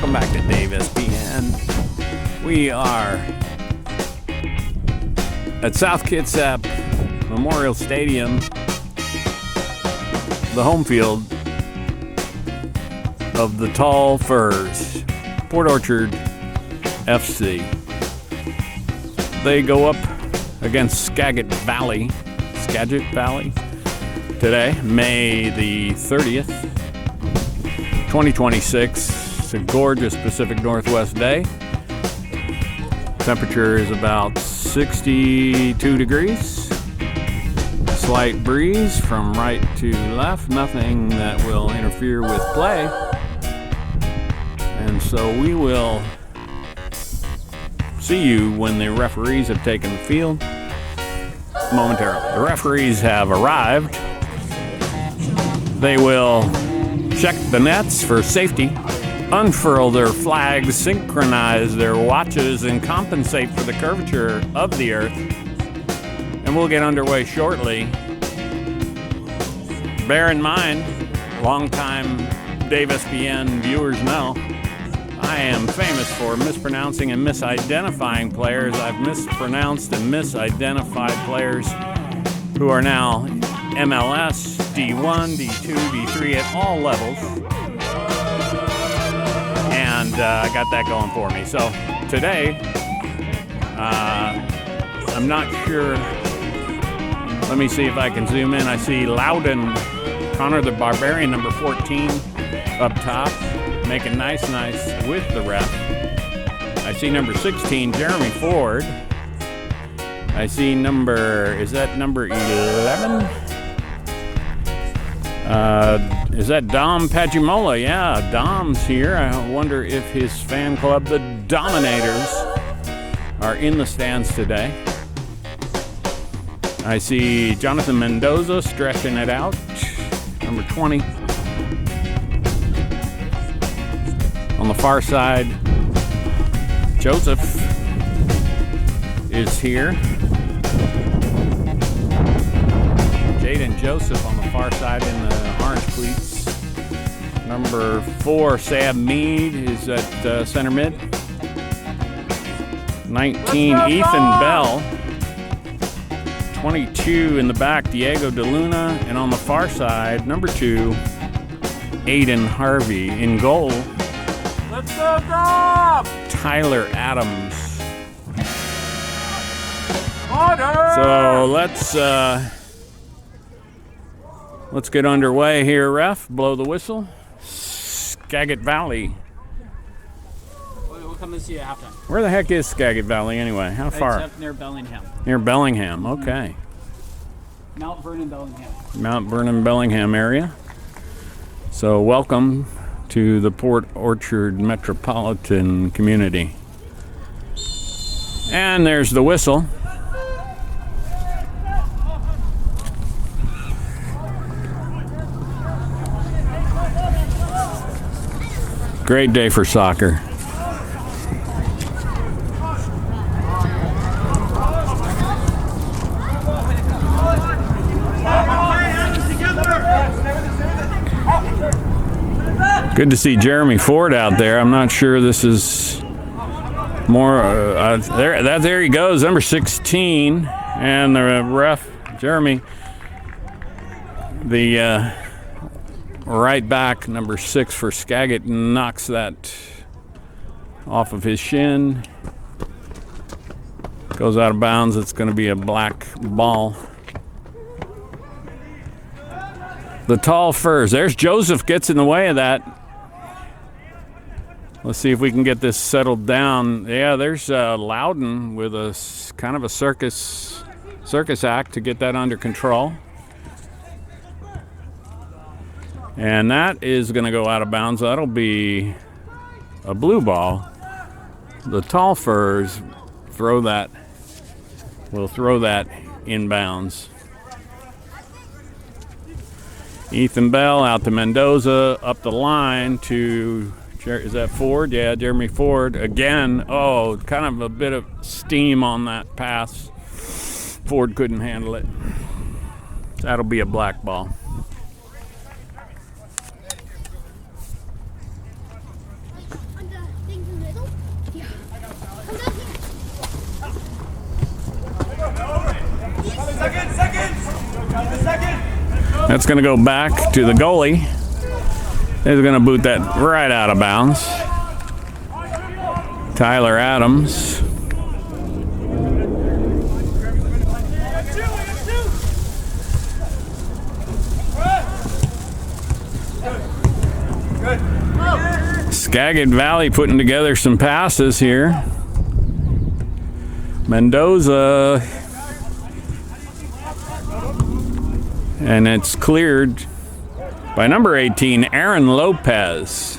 Welcome back to DAVEspn. We are at South Kitsap Memorial Stadium, the home field of the Tall Firs, Port Orchard FC. They go up against Skagit Valley today, May the 30th, 2026. It's a gorgeous Pacific Northwest day. Temperature is about 62 degrees. Slight breeze from right to left, nothing that will interfere with play. And so we will see you when the referees have taken the field momentarily. The referees have arrived. They will check the nets for safety, unfurl their flags, synchronize their watches, and compensate for the curvature of the earth. And we'll get underway shortly. Bear in mind, longtime DAVEspn viewers know, I am famous for mispronouncing and misidentifying players. I've mispronounced and misidentified players who are now MLS, D1, D2, D3 at all levels. And I got that going for me. So today, I'm not sure. Let me see if I can zoom in. I see Louden, Connor the Barbarian, number 14, up top, making nice with the ref. I see number 16, Jeremy Ford. I see is that number 11? Is that Dom Pagimola? Yeah, Dom's here. I wonder if his fan club, the Dominators, are in the stands today. I see Jonathan Mendoza stretching it out, number 20. On the far side, Joseph is here. Jaden Joseph on the far side in the orange cleats. Number 4, Sam Mead, is at center mid. 19, Ethan Bell. 22 in the back, Diego DeLuna. And on the far side, number 2, Aiden Harvey. In goal, let's go, Dom! Tyler Adams. Order! So let's get underway here, ref. Blow the whistle. Skagit Valley. We'll come and see you after. Where the heck is Skagit Valley anyway? How far? It's up near Bellingham. Near Bellingham, okay. Mount Vernon, Bellingham. Mount Vernon, Bellingham area. So welcome to the Port Orchard metropolitan community. And there's the whistle. Great day for soccer. Good to see Jeremy Ford out there. I'm not sure this is more. There he goes, number 16, and the ref, Jeremy, the right back, number 6 for Skagit, knocks that off of his shin. Goes out of bounds. It's going to be a black ball. The Tall Firs. There's Joseph, gets in the way of that. Let's see if we can get this settled down. Yeah, there's Louden with a kind of a circus act to get that under control. And that is going to go out of bounds. That'll be a blue ball. The Tall Firs will throw that inbounds. Ethan Bell out to Mendoza, up the line to, is that Ford? Yeah, Jeremy Ford again. Oh, kind of a bit of steam on that pass. Ford couldn't handle it. That'll be a black ball. That's going to go back to the goalie. He's going to boot that right out of bounds. Tyler Adams. Skagit Valley putting together some passes here. Mendoza. And it's cleared by number 18, Aaron Lopez.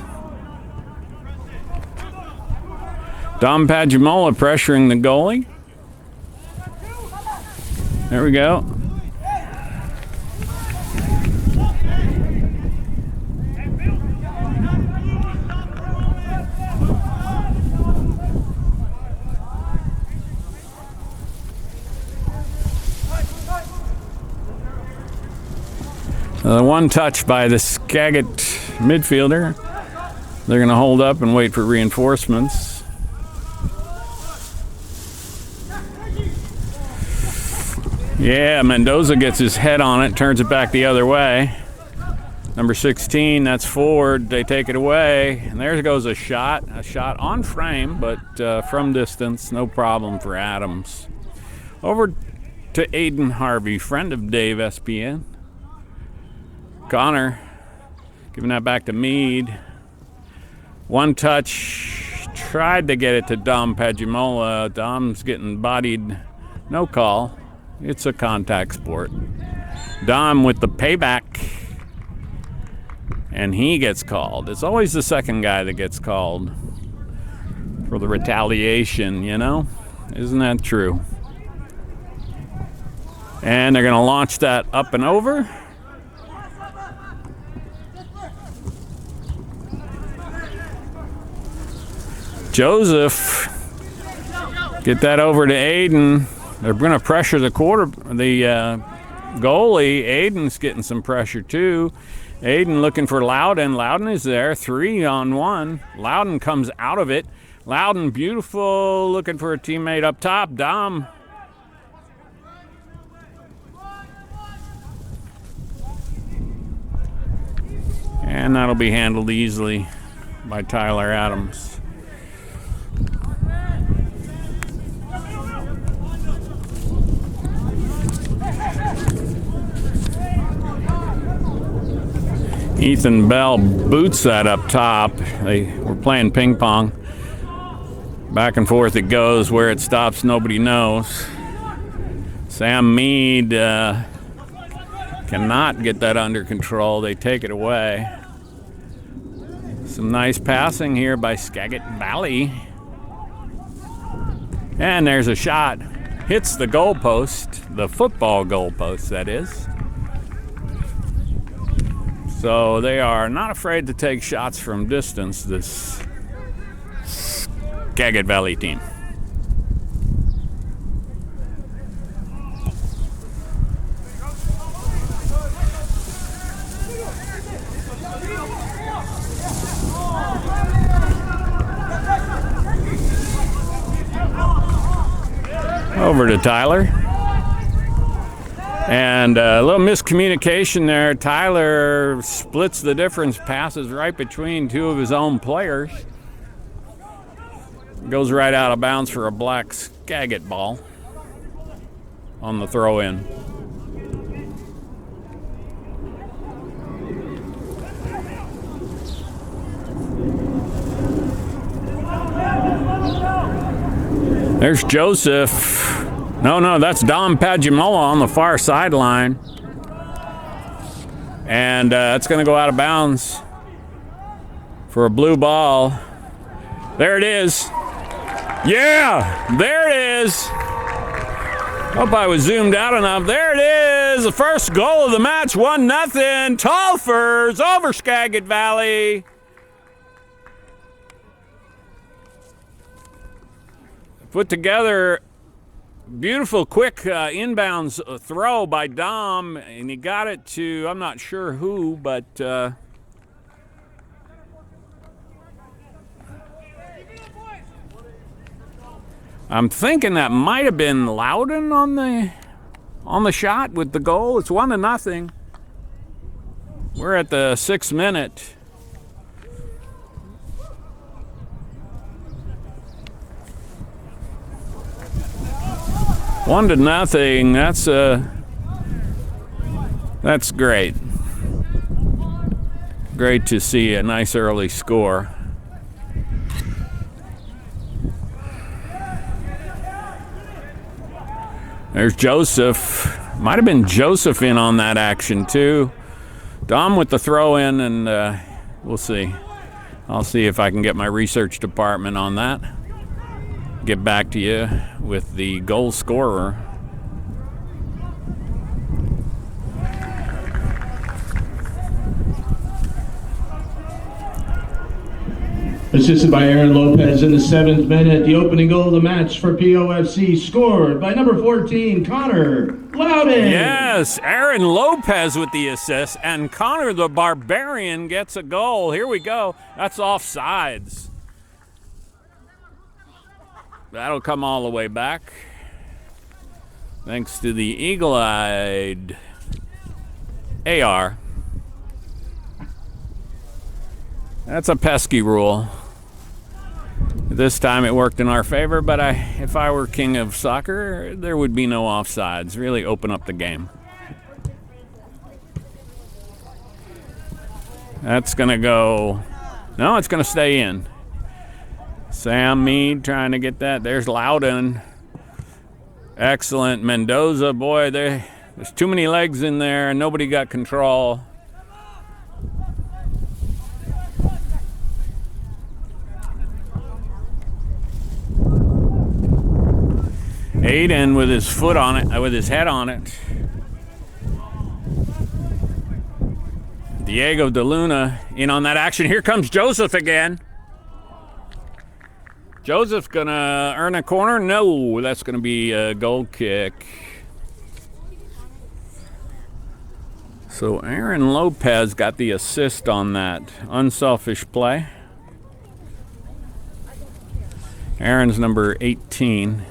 Dom Pagimola pressuring the goalie. There we go. One touch by the Skagit midfielder. They're going to hold up and wait for reinforcements. Yeah, Mendoza gets his head on it, turns it back the other way. Number 16, that's forward. They take it away, and there goes a shot on frame, but from distance, no problem for Adams. Over to Aiden Harvey, friend of DAVEspn. Connor giving that back to Meade. One touch, tried to get it to Dom Pagimola. Dom's getting bodied, no call. It's a contact sport. Dom with the payback, and he gets called. It's always the second guy that gets called for the retaliation, you know? Isn't that true? And they're gonna launch that up and over. Joseph, get that over to Aiden. They're going to pressure the goalie. Aiden's getting some pressure too. Aiden looking for Louden. Louden is there, 3-on-1. Louden comes out of it. Louden, beautiful, looking for a teammate up top. Dom. And that'll be handled easily by Tyler Adams. Ethan Bell boots that up top. They were playing ping pong. Back and forth it goes. Where it stops, nobody knows. Sam Meade cannot get that under control. They take it away. Some nice passing here by Skagit Valley. And there's a shot. Hits the goalpost, the football goalpost, that is. So they are not afraid to take shots from distance, this Skagit Valley team. Over to Tyler. And a little miscommunication there. Tyler splits the difference, passes right between two of his own players. Goes right out of bounds for a black Skagit ball on the throw-in. There's Joseph. No, that's Dom Pagimola on the far sideline. And it's going to go out of bounds for a blue ball. There it is. Yeah, there it is. Hope I was zoomed out enough. There it is. The first goal of the match, 1-0. Tolfers over Skagit Valley. Put together beautiful, quick inbounds throw by Dom, and he got it to, I'm not sure who, but I'm thinking that might have been Louden on the shot with the goal. It's 1-0. We're at the 6th minute. One to nothing. That's great. Great to see a nice early score. There's Joseph. Might have been Joseph in on that action too. Dom with the throw in, and we'll see. I'll see if I can get my research department on that. Get back to you with the goal scorer. Assisted by Aaron Lopez in the 7th minute. The opening goal of the match for POFC, scored by number 14, Connor Louden. Yes, Aaron Lopez with the assist, and Connor the Barbarian gets a goal. Here we go. That's offsides. That'll come all the way back. Thanks to the eagle-eyed AR. That's a pesky rule. This time it worked in our favor, but if I were king of soccer, there would be no offsides. Really open up the game. That's going to go... No, it's going to stay in. Sam Mead trying to get that. There's Louden. Excellent. Mendoza, boy, there's too many legs in there, and nobody got control. Aiden with his foot on it, with his head on it. Diego De Luna in on that action. Here comes Joseph again. Joseph gonna earn a corner? No, that's gonna be a goal kick. So Aaron Lopez got the assist on that unselfish play. Aaron's number 18.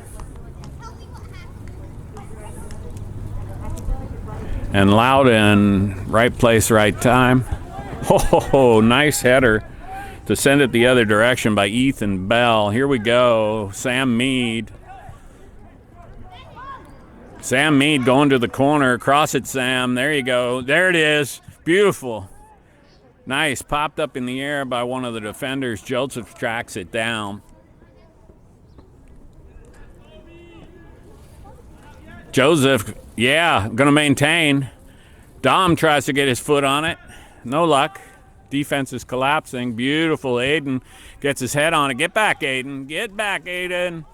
And Louden, right place, right time. Oh, nice header to send it the other direction by Ethan Bell. Here we go. Sam Mead. Sam Mead going to the corner. Cross it, Sam. There you go. There it is. Beautiful. Nice. Popped up in the air by one of the defenders. Joseph tracks it down. Joseph, yeah, going to maintain. Dom tries to get his foot on it. No luck. Defense is collapsing. Beautiful. Aiden gets his head on it. Get back, Aiden. Get back, Aiden.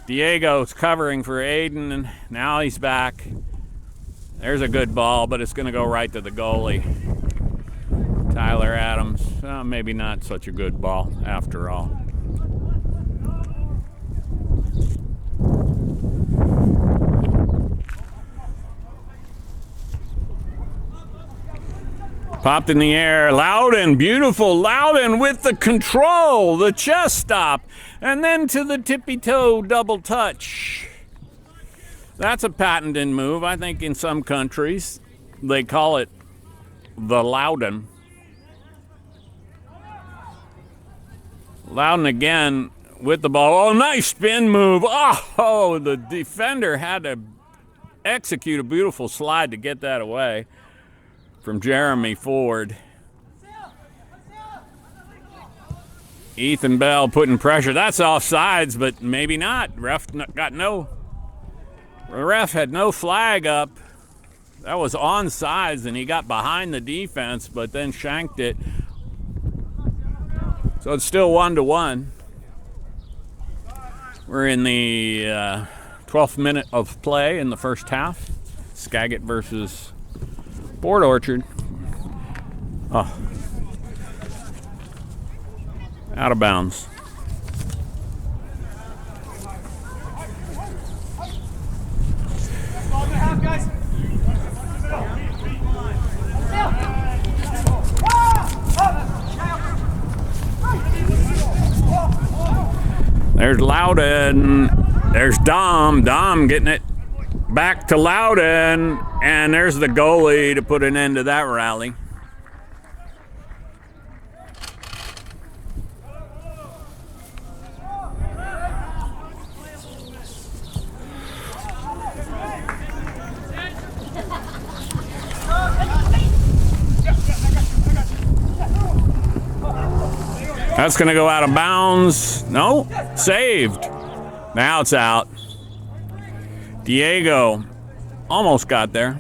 Diego's covering for Aiden, and now he's back. There's a good ball, but it's going to go right to the goalie. Tyler Adams. Maybe not such a good ball after all. Popped in the air. Louden, beautiful. Louden with the control, the chest stop, and then to the tippy-toe double touch. That's a patented move. I think in some countries they call it the Louden. Louden again with the ball. Oh, nice spin move. Oh, the defender had to execute a beautiful slide to get that away from Jeremy Ford. Ethan Bell putting pressure. That's offsides, but maybe not. The ref had no flag up. That was onside, and he got behind the defense, but then shanked it. So it's still 1-1. We're in the 12th minute of play in the first half. Skagit versus Port Orchard. Oh. Out of bounds. There's Louden. There's Dom. Dom getting it Back to Louden, and there's the goalie to put an end to that rally. That's going to go out of bounds. No, saved. Now it's out. Diego almost got there.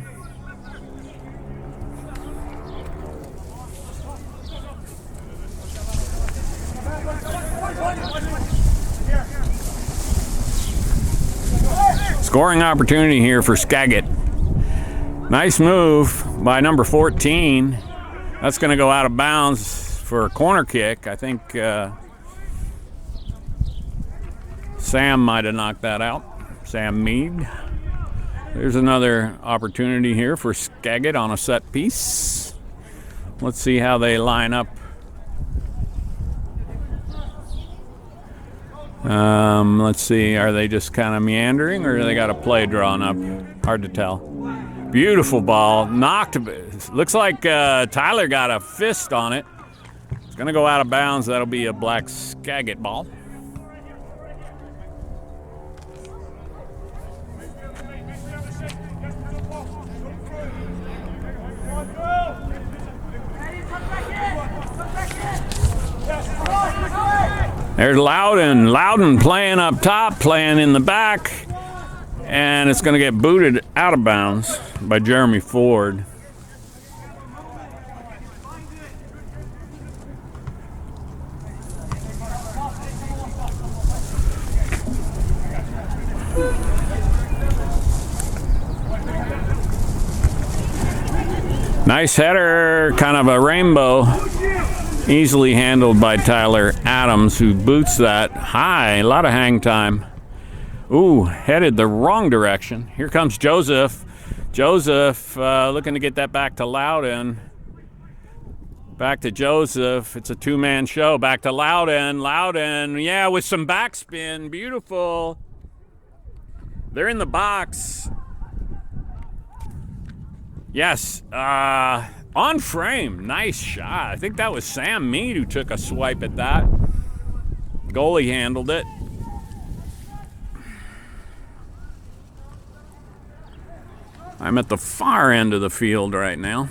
Scoring opportunity here for Skagit. Nice move by number 14. That's going to go out of bounds for a corner kick. I think Sam might have knocked that out. Sam Mead. There's another opportunity here for Skagit on a set piece. Let's see how they line up. Let's see, are they just kind of meandering, or do they got a play drawn up? Hard to tell. Beautiful ball. Knocked. Looks like Tyler got a fist on it. It's going to go out of bounds. That'll be a black Skagit ball. There's Louden. Louden playing up top, playing in the back. And it's going to get booted out of bounds by Jeremy Ford. Nice header, kind of a rainbow. Easily handled by Tyler Adams, who boots that high. A lot of hang time. Ooh, headed the wrong direction. Here comes Joseph. Joseph looking to get that back to Louden. Back to Joseph. It's a two-man show. Back to Louden. Louden, yeah, with some backspin. Beautiful. They're in the box. Yes, on frame. Nice shot. I think that was Sam Mead who took a swipe at that. Goalie handled it. I'm at the far end of the field right now.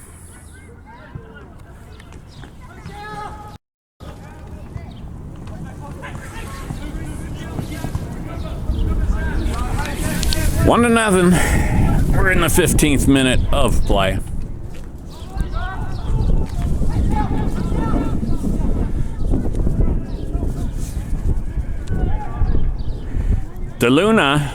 One to nothing. We're in the 15th minute of play. DeLuna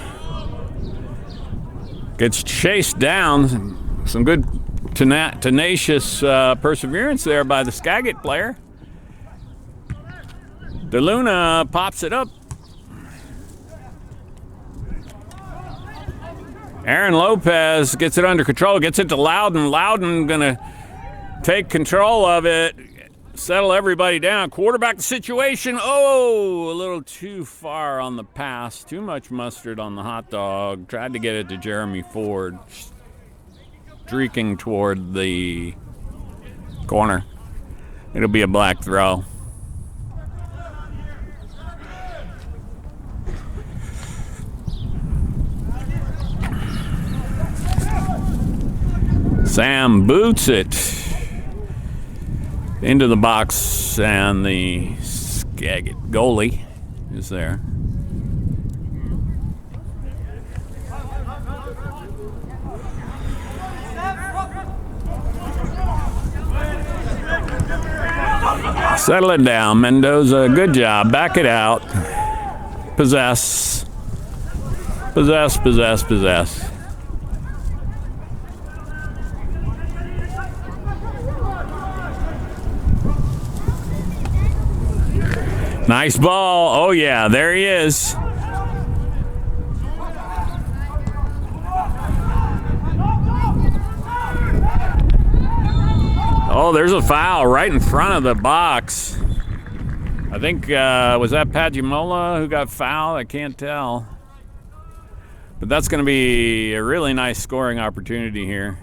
gets chased down. Some good tenacious perseverance there by the Skagit player. DeLuna pops it up. Aaron Lopez gets it under control, gets it to Louden. Louden gonna take control of it, settle everybody down. Quarterback situation. Oh, a little too far on the pass. Too much mustard on the hot dog. Tried to get it to Jeremy Ford. Streaking toward the corner. It'll be a black throw. Sam boots it into the box, and the Skagit goalie is there. Settle it down, Mendoza. Good job. Back it out. Possess. Possess, possess, possess. Nice ball. Oh, yeah, there he is. Oh, there's a foul right in front of the box. I think, was that Pagimola who got fouled? I can't tell. But that's going to be a really nice scoring opportunity here.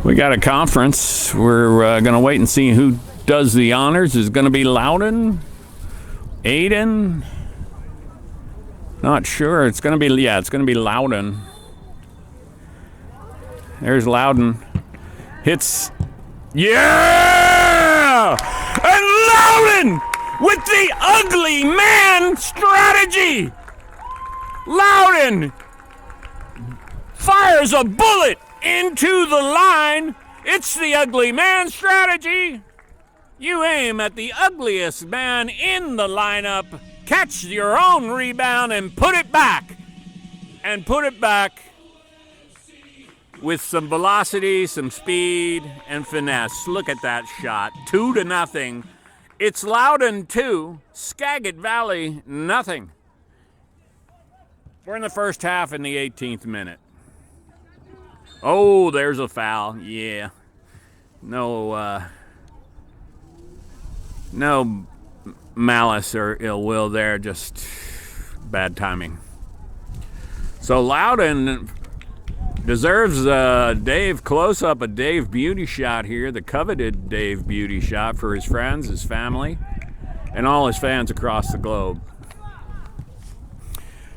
We got a conference. We're going to wait and see who does the honors. Is it going to be Louden? Aiden? Not sure. It's going to be, yeah, it's going to be Louden. There's Louden. Hits. Yeah! And Louden with the ugly man strategy. Louden fires a bullet into the line. It's the ugly man strategy. You aim at the ugliest man in the lineup, catch your own rebound and put it back. And put it back with some velocity, some speed, and finesse. Look at that shot. 2-0. It's Louden 2, Skagit Valley nothing. We're in the first half in the 18th minute. Oh, there's a foul. Yeah. No malice or ill will there, just bad timing. So Louden deserves a Dave close-up, a Dave beauty shot here, the coveted Dave beauty shot for his friends, his family, and all his fans across the globe.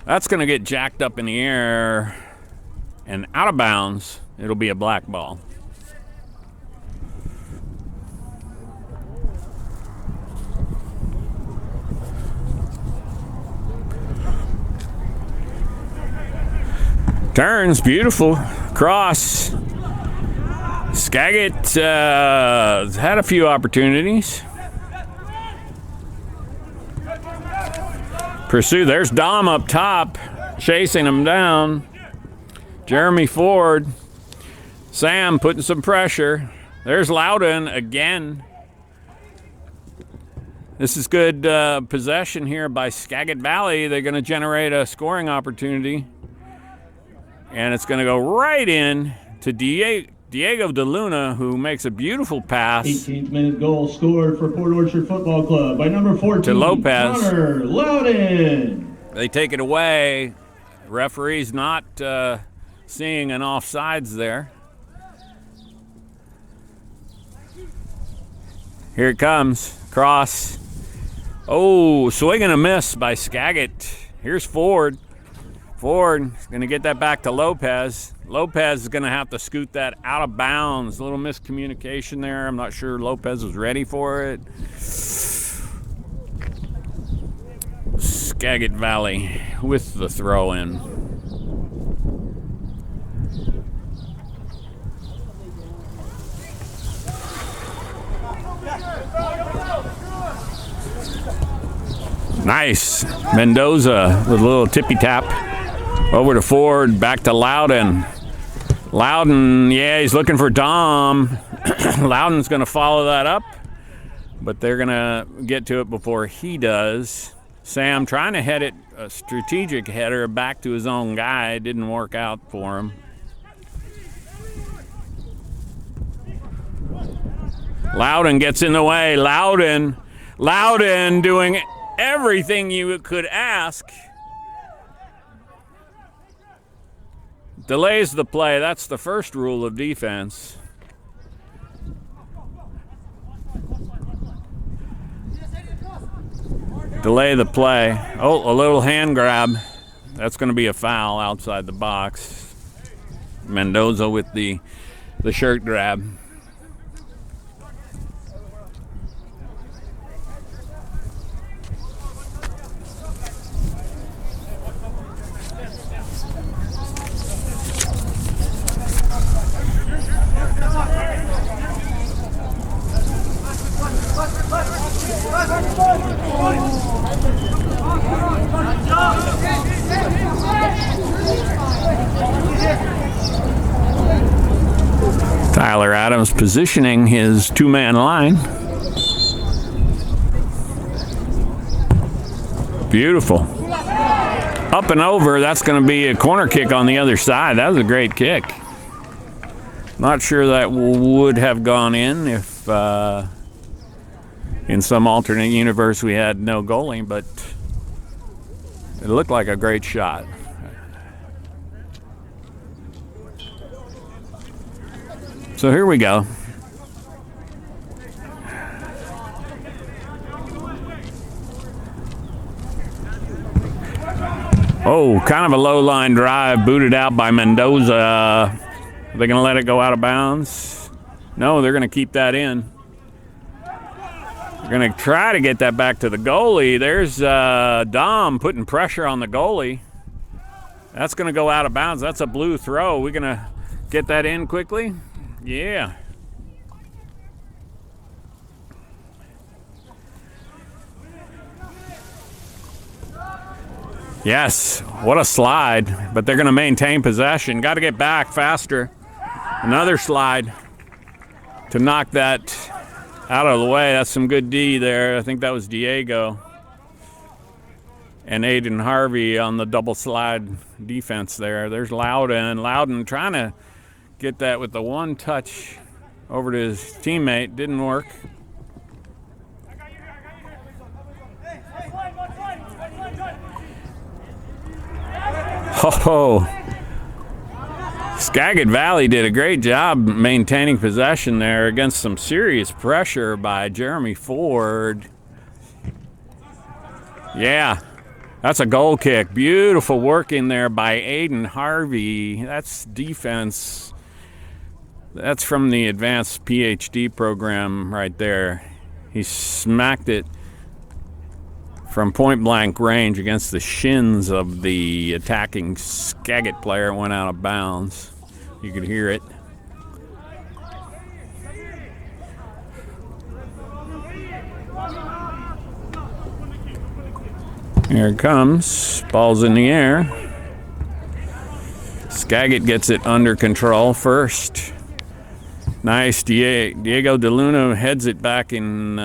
That's going to get jacked up in the air and out of bounds. It'll be a black ball. Turns, beautiful. Cross. Skagit had a few opportunities. Pursue, there's Dom up top, chasing him down. Jeremy Ford. Sam putting some pressure. There's Louden again. This is good possession here by Skagit Valley. They're going to generate a scoring opportunity. And it's going to go right in to Diego De Luna, who makes a beautiful pass. 18th minute goal scored for Port Orchard Football Club by number 14, to Lopez. Connor Louden. They take it away. Referee's not seeing an offsides there. Here it comes. Cross. Oh, swing and a miss by Skagit. Here's Ford. Ford is going to get that back to Lopez. Lopez is going to have to scoot that out of bounds. A little miscommunication there. I'm not sure Lopez was ready for it. Skagit Valley with the throw in. Nice. Mendoza with a little tippy tap. Over to Ford, back to Louden. Louden, yeah, he's looking for Dom. Louden's going to follow that up, but they're going to get to it before he does. Sam trying to head it, a strategic header back to his own guy. Didn't work out for him. Louden gets in the way. Louden doing everything you could ask. Delays the play. That's the first rule of defense. Delay the play. Oh, a little hand grab. That's going to be a foul outside the box. Mendoza with the shirt grab. Tyler Adams positioning his two-man line. Beautiful. Up and over, that's going to be a corner kick on the other side. That was a great kick. Not sure that would have gone in if in some alternate universe we had no goalie, but it looked like a great shot. So here we go. Oh, kind of a low line drive, booted out by Mendoza. Are they going to let it go out of bounds? No, they're going to keep that in. They're going to try to get that back to the goalie. There's Dom putting pressure on the goalie. That's going to go out of bounds. That's a blue throw. We're going to get that in quickly. Yeah. Yes, what a slide, but they're going to maintain possession. Got to get back faster. Another slide to knock that out of the way. That's some good D there. I think that was Diego and Aiden Harvey on the double slide defense there. There's Louden. Louden trying to get that with the one touch over to his teammate. Didn't work. Oh, Skagit Valley did a great job maintaining possession there against some serious pressure by Jeremy Ford. Yeah, that's a goal kick. Beautiful work in there by Aiden Harvey. That's defense. That's from the advanced PhD program right there. He smacked it from point blank range against the shins of the attacking Skagit player. Went out of bounds. You could hear it. Here it comes. Ball's in the air. Skagit gets it under control first. Nice. Diego De Luna heads it back in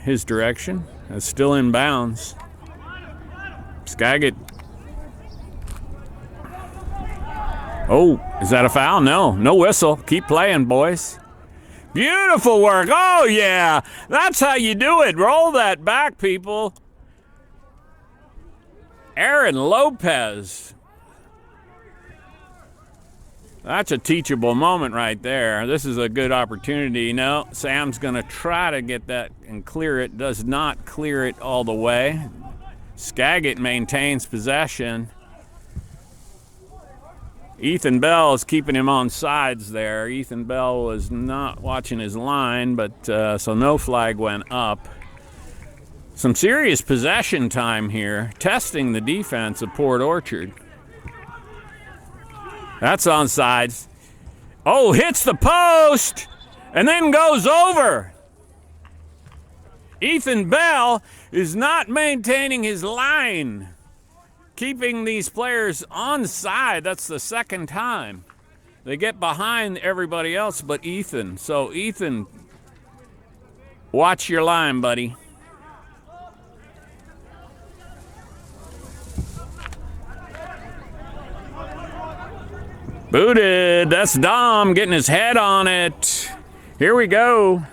his direction. It's still in bounds. Skagit. Oh, is that a foul? No, no whistle. Keep playing, boys. Beautiful work. Oh, yeah. That's how you do it. Roll that back, people. Aaron Lopez. That's a teachable moment right there. This is a good opportunity. No, Sam's going to try to get that and clear it. Does not clear it all the way. Skagit maintains possession. Ethan Bell is keeping him on sides there. Ethan Bell was not watching his line, but so no flag went up. Some serious possession time here, testing the defense of Port Orchard. That's onside. Oh, hits the post and then goes over. Ethan Bell is not maintaining his line, keeping these players onside. That's the second time. They get behind everybody else but Ethan. So, Ethan, watch your line, buddy. Booted. That's Dom getting his head on it. Here we go.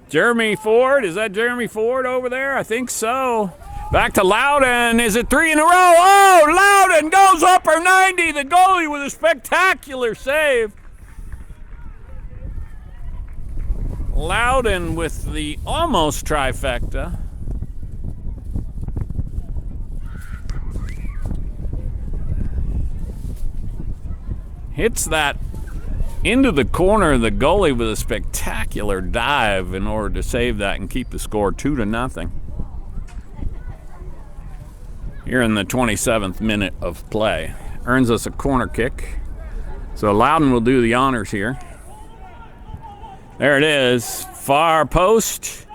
Jeremy Ford. Is that Jeremy Ford over there? I think so. Back to Louden. Is it 3 in a row? Oh, Louden goes upper 90. The goalie with a spectacular save. Louden with the almost trifecta. Hits that into the corner of the goalie with a spectacular dive in order to save that and keep the score 2-0. Here in the 27th minute of play. Earns us a corner kick. So Louden will do the honors here. There it is. Far post.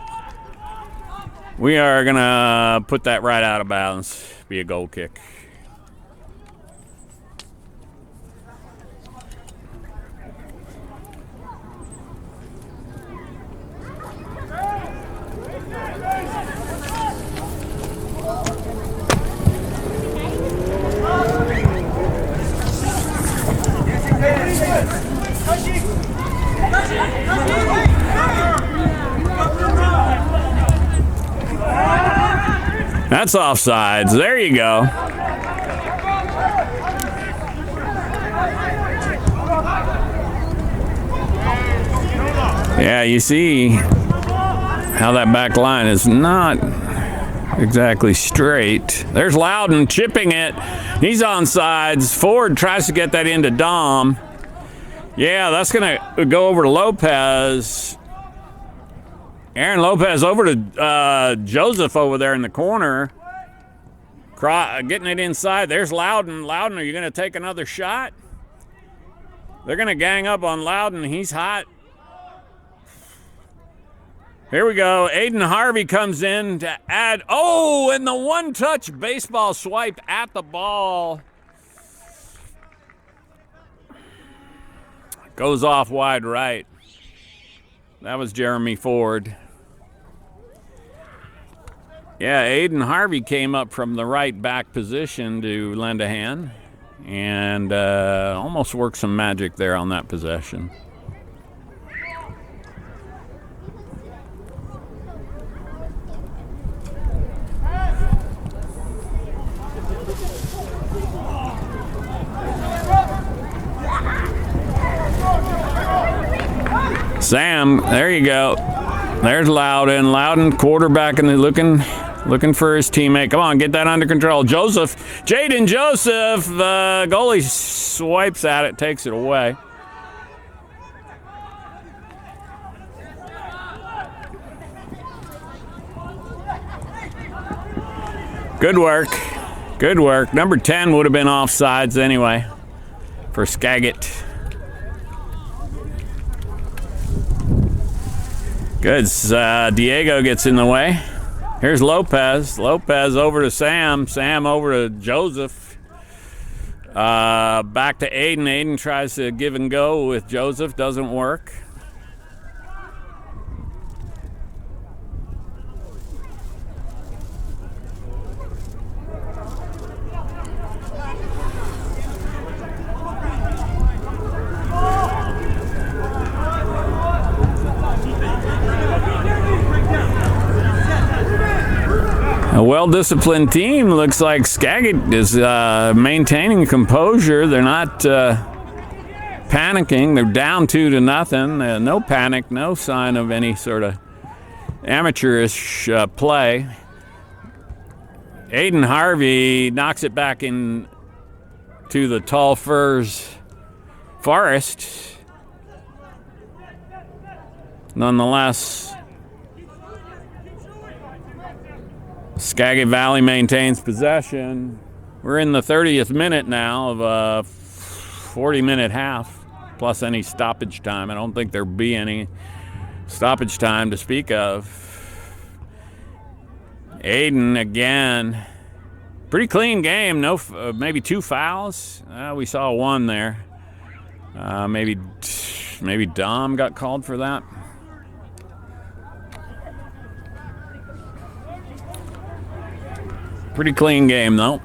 We are going to put that right out of bounds. Be a goal kick. That's offsides. There you go. Yeah, you see how that back line is not exactly straight. There's Louden chipping it. He's on sides. Ford tries to get that into Dom. Yeah, that's going to go over to Lopez. Aaron Lopez over to Joseph over there in the corner. Getting it inside. There's Louden. Louden, are you going to take another shot? They're going to gang up on Louden. He's hot. Here we go. Aiden Harvey comes in to add. Oh, and the one-touch baseball swipe at the ball. Goes off wide right. That was Jeremy Ford. Yeah, Aiden Harvey came up from the right back position to lend a hand and almost worked some magic there on that possession. Sam, there you go. There's Louden. Louden quarterbacking and looking for his teammate. Come on, get that under control. Joseph, Jaden Joseph, the goalie swipes at it, takes it away. Good work. Good work. Number 10 would have been offsides anyway for Skagit. Good. Diego gets in the way. Here's Lopez. Lopez over to Sam. Sam over to Joseph. Back to Aiden. Aiden tries to give and go with Joseph. Doesn't work. A well-disciplined team. Looks like Skagit is maintaining composure. They're not panicking. They're down 2-0. No panic, no sign of any sort of amateurish play. Aiden Harvey knocks it back in to the tall firs forest. Nonetheless, Skagit Valley maintains possession. We're in the 30th minute now of a 40-minute half, plus any stoppage time. I don't think there'll be any stoppage time to speak of. Aiden again. Pretty clean game. No, maybe 2 fouls. We saw 1 there. Maybe Dom got called for that. Pretty clean game, though.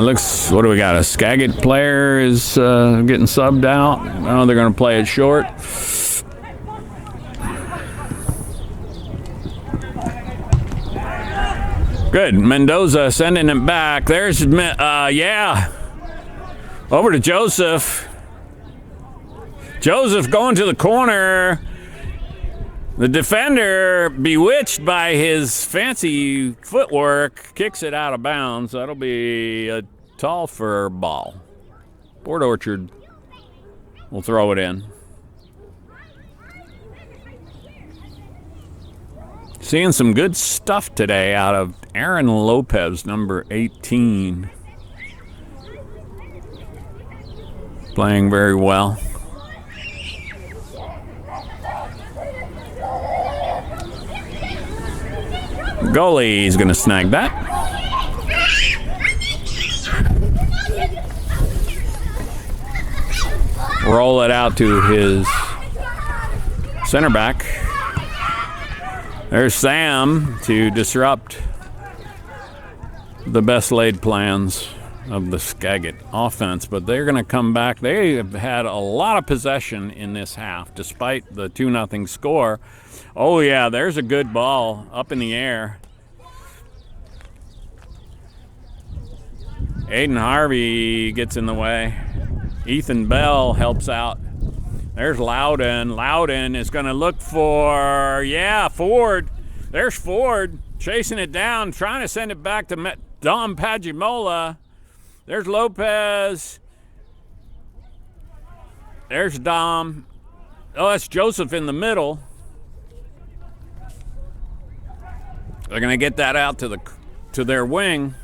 Looks, what do we got? A Skagit player is getting subbed out. Oh, they're going to play it short. Good. Mendoza sending it back. There's, yeah. Over to Joseph. Joseph going to the corner. The defender, bewitched by his fancy footwork, kicks it out of bounds. That'll be a tall for ball. Port Orchard will throw it in. Seeing some good stuff today out of Aaron Lopez, number 18. Playing very well. Goalie's going to snag that. Roll it out to his center back. There's Sam to disrupt the best laid plans of the Skagit offense, but they're going to come back. They have had a lot of possession in this half, despite the 2-0 score. Oh, yeah, there's a good ball up in the air. Aiden Harvey gets in the way. Ethan Bell helps out. There's Louden. Louden is going to look for, Ford. There's Ford chasing it down, trying to send it back to Dom Pagimola. There's Lopez. There's Dom. Oh, that's Joseph in the middle. They're going to get that out to their wing.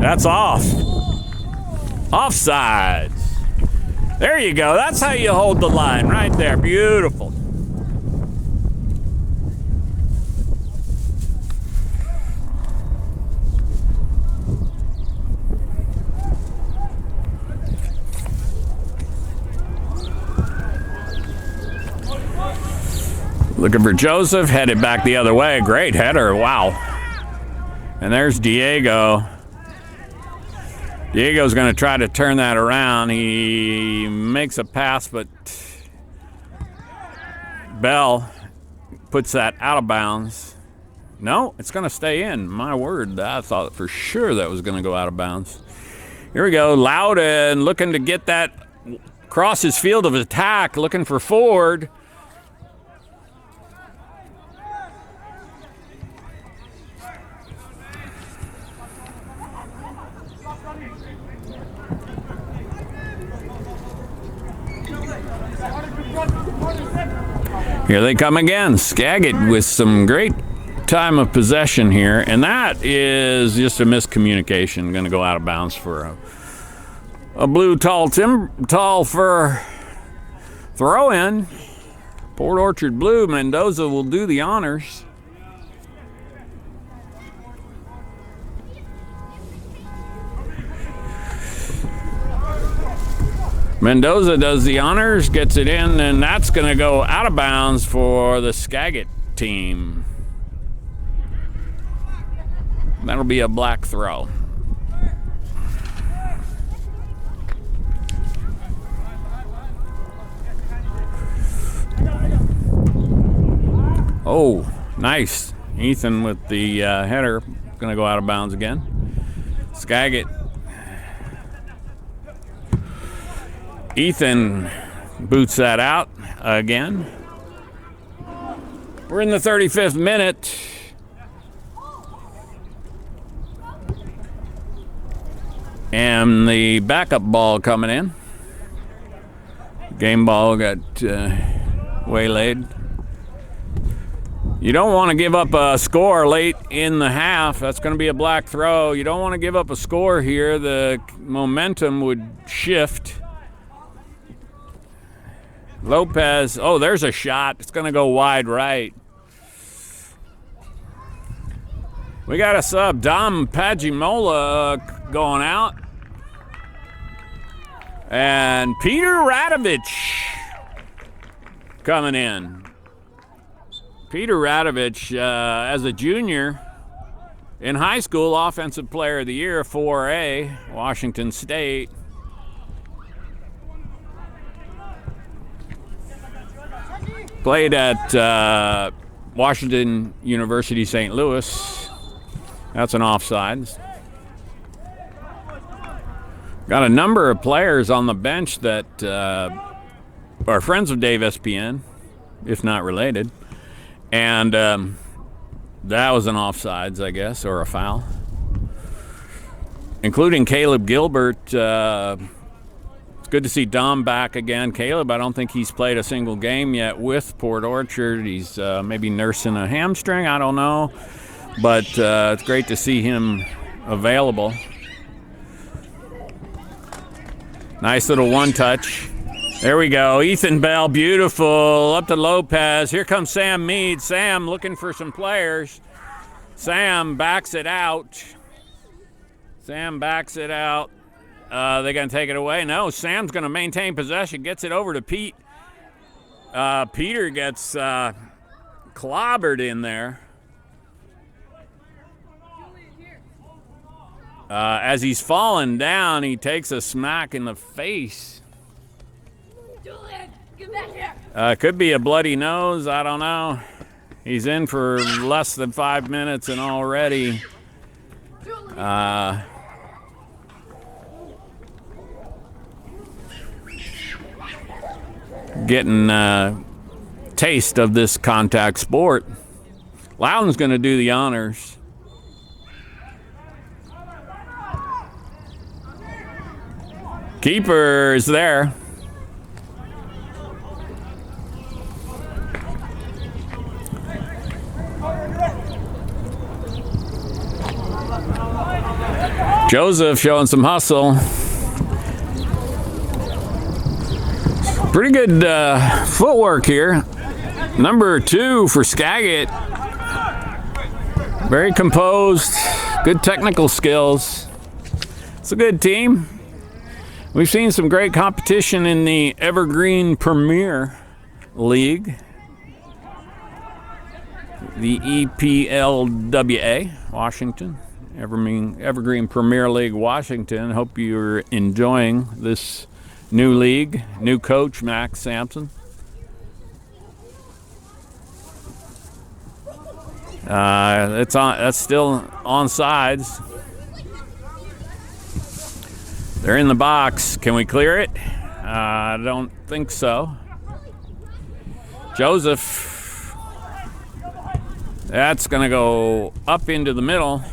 That's off. Offsides. There you go. That's how you hold the line right there. Beautiful. Looking for Joseph, headed back the other way. Great header. Wow. And there's Diego. Diego's going to try to turn that around. He makes a pass, but Bell puts that out of bounds. No, it's going to stay in. My word, I thought for sure that was going to go out of bounds. Here we go. Louden looking to get that across his field of attack, looking for Ford. Here they come again. Skagit with some great time of possession here, and that is just a miscommunication. Going to go out of bounds for a blue tall for throw in. Port Orchard Blue. Mendoza will do the honors. Mendoza does the honors, gets it in, and that's going to go out of bounds for the Skagit team. That'll be a black throw. Oh, nice. Ethan with the header. Going to go out of bounds again. Skagit. Ethan boots that out again. We're in the 35th minute. And the backup ball coming in. Game ball got waylaid. You don't want to give up a score late in the half. That's going to be a black throw. You don't want to give up a score here. The momentum would shift. Lopez, oh, there's a shot. It's going to go wide right. We got a sub. Dom Pagimola going out. And Peter Radovich coming in. Peter Radovich, as a junior in high school, Offensive Player of the Year, 4A, Washington State. Played at Washington University, St. Louis. That's an offsides. Got a number of players on the bench that are friends of DAVEspn, if not related. And that was an offsides, I guess, or a foul. Including Caleb Gilbert. It's good to see Dom back again. Caleb, I don't think he's played a single game yet with Port Orchard. He's maybe nursing a hamstring, I don't know. But it's great to see him available. Nice little one-touch. There we go. Ethan Bell, beautiful. Up to Lopez. Here comes Sam Mead. Sam looking for some players. Sam backs it out. Sam backs it out. They're going to take it away. No, Sam's going to maintain possession. Gets it over to Pete. Peter gets clobbered in there. As he's falling down, he takes a smack in the face. Julian, get back here. Could be a bloody nose. I don't know. He's in for less than 5 minutes and already getting a taste of this contact sport. Louden's going to do the honors. Keeper is there. Joseph showing some hustle. Pretty good footwork here. Number 2 for Skagit. Very composed, good technical skills. It's a good team. We've seen some great competition in the Evergreen Premier League, the EPLWA, Washington, Evergreen Premier League, Washington. Hope you're enjoying this new league, new coach, Max Sampson. That's still on sides. They're in the box. Can we clear it? I don't think so. Joseph. That's going to go up into the middle.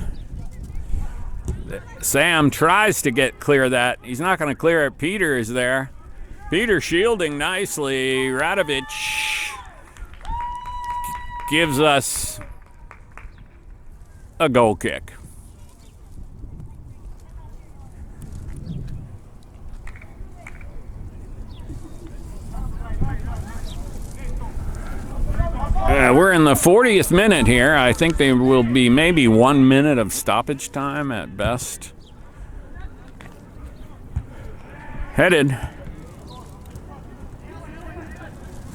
Sam tries to get clear of that. He's not going to clear it. Peter is there. Peter shielding nicely. Radovich gives us a goal kick. We're in the 40th minute here. I think there will be maybe 1 minute of stoppage time at best. Headed.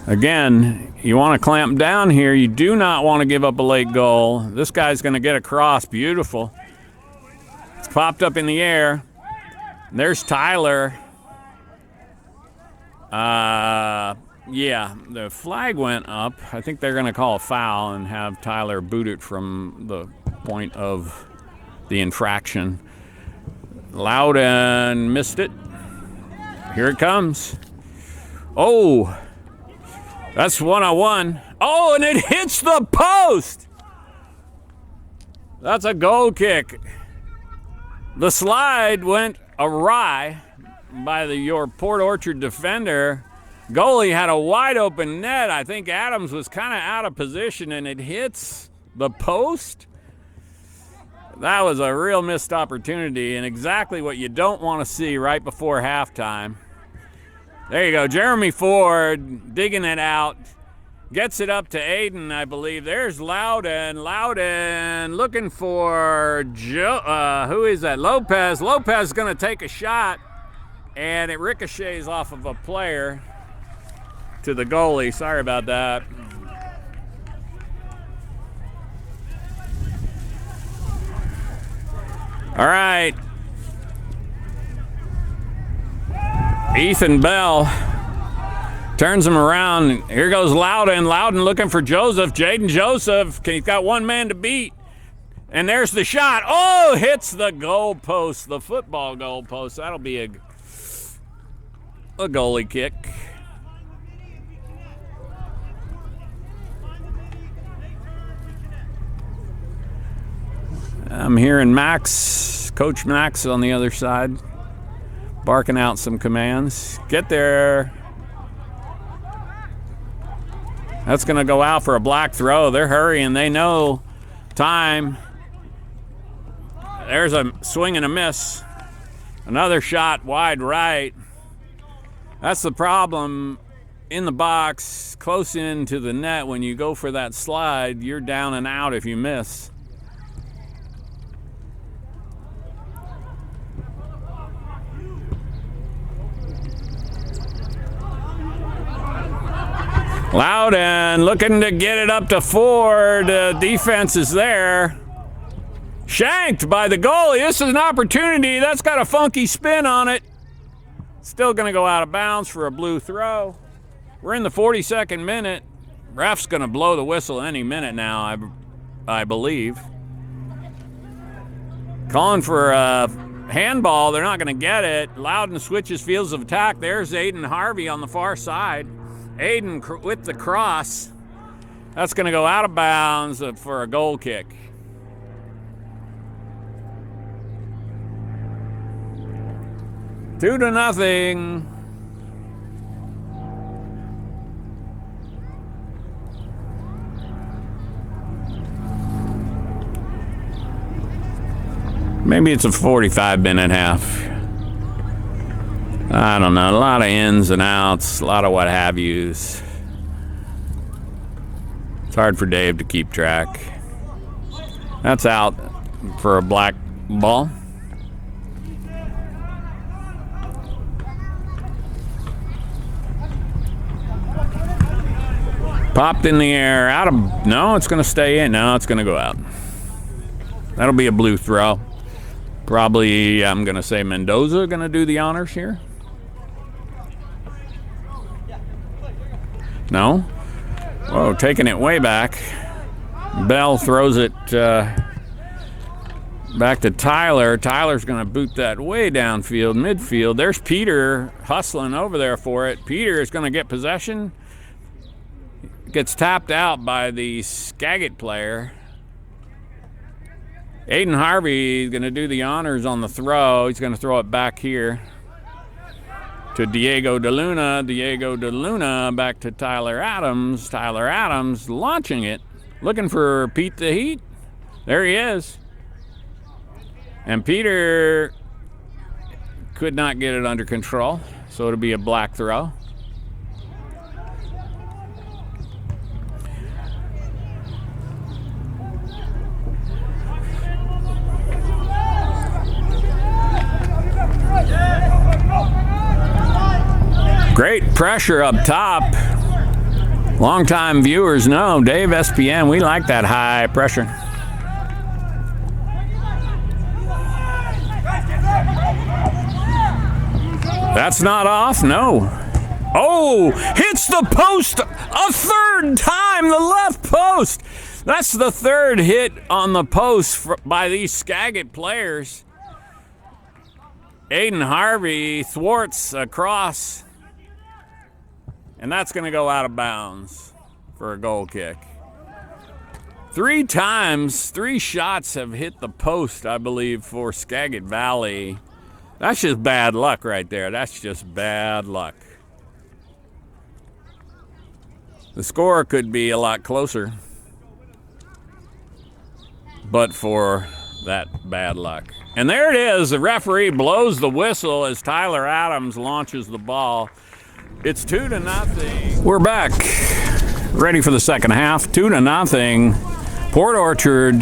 Again, you want to clamp down here. You do not want to give up a late goal. This guy's going to get across. Beautiful. It's popped up in the air. There's Tyler. Yeah, the flag went up. I think they're going to call a foul and have Tyler boot it from the point of the infraction. Louden missed it. Here it comes. Oh, that's 1-on-1. Oh, and it hits the post. That's a goal kick. The slide went awry by your Port Orchard defender. Goalie had a wide open net. I think Adams was kind of out of position and it hits the post. That was a real missed opportunity and exactly what you don't want to see right before halftime. There you go. Jeremy Ford digging it out. Gets it up to Aiden, I believe. There's Louden. Louden looking for who is that? Lopez. Lopez is going to take a shot and it ricochets off of a player to the goalie. Sorry about that. All right. Ethan Bell turns him around. Here goes Louden. Louden looking for Joseph. Jaden Joseph. He's got one man to beat. And there's the shot. Oh, hits the goal post, the football goal post. That'll be a goalie kick. I'm hearing Max, Coach Max on the other side, barking out some commands. Get there. That's going to go out for a black throw. They're hurrying. They know time. There's a swing and a miss. Another shot wide right. That's the problem in the box, close into the net. When you go for that slide, you're down and out if you miss. Louden looking to get it up to 4. The defense is there. Shanked by the goalie. This is an opportunity. That's got a funky spin on it. Still going to go out of bounds for a blue throw. We're in the 42nd minute. Ref's going to blow the whistle any minute now, I believe. Calling for a handball. They're not going to get it. Louden switches fields of attack. There's Aiden Harvey on the far side. Aiden with the cross. That's going to go out of bounds for a goal kick. Two to nothing. Maybe it's a 45-minute half. I don't know. A lot of ins and outs, a lot of what have yous. It's hard for Dave to keep track. That's out for a black ball. Popped in the air, out of, no, it's going to stay in. No, it's going to go out. That'll be a blue throw. Probably, I'm going to say Mendoza going to do the honors here. No? Whoa, taking it way back. Bell throws it back to Tyler. Tyler's going to boot that way downfield, midfield. There's Peter hustling over there for it. Peter is going to get possession. Gets tapped out by the Skagit player. Aiden Harvey is going to do the honors on the throw. He's going to throw it back here to Diego De Luna. Diego De Luna back to Tyler Adams. Tyler Adams launching it. Looking for Pete the Heat. There he is. And Peter could not get it under control, so it'll be a black throw. Great pressure up top. Longtime viewers know DAVEspn, we like that high pressure. That's not off, no. Oh, hits the post a third time, the left post. That's the third hit on the post by these Skagit players. Aiden Harvey thwarts across. And that's going to go out of bounds for a goal kick. 3 times, 3 shots have hit the post, I believe, for Skagit Valley. That's just bad luck right there. That's just bad luck. The score could be a lot closer, but for that bad luck. And there it is. The referee blows the whistle as Tyler Adams launches the ball. It's 2-0. We're back, ready for the second half. 2-0. Port Orchard,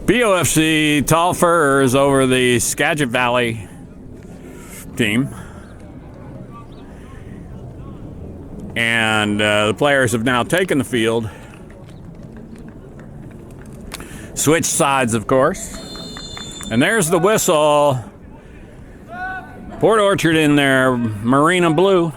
POFC, Tall Firs over the Skagit Valley team. And the players have now taken the field. Switch sides, of course. And there's the whistle. Port Orchard in their Marina blue.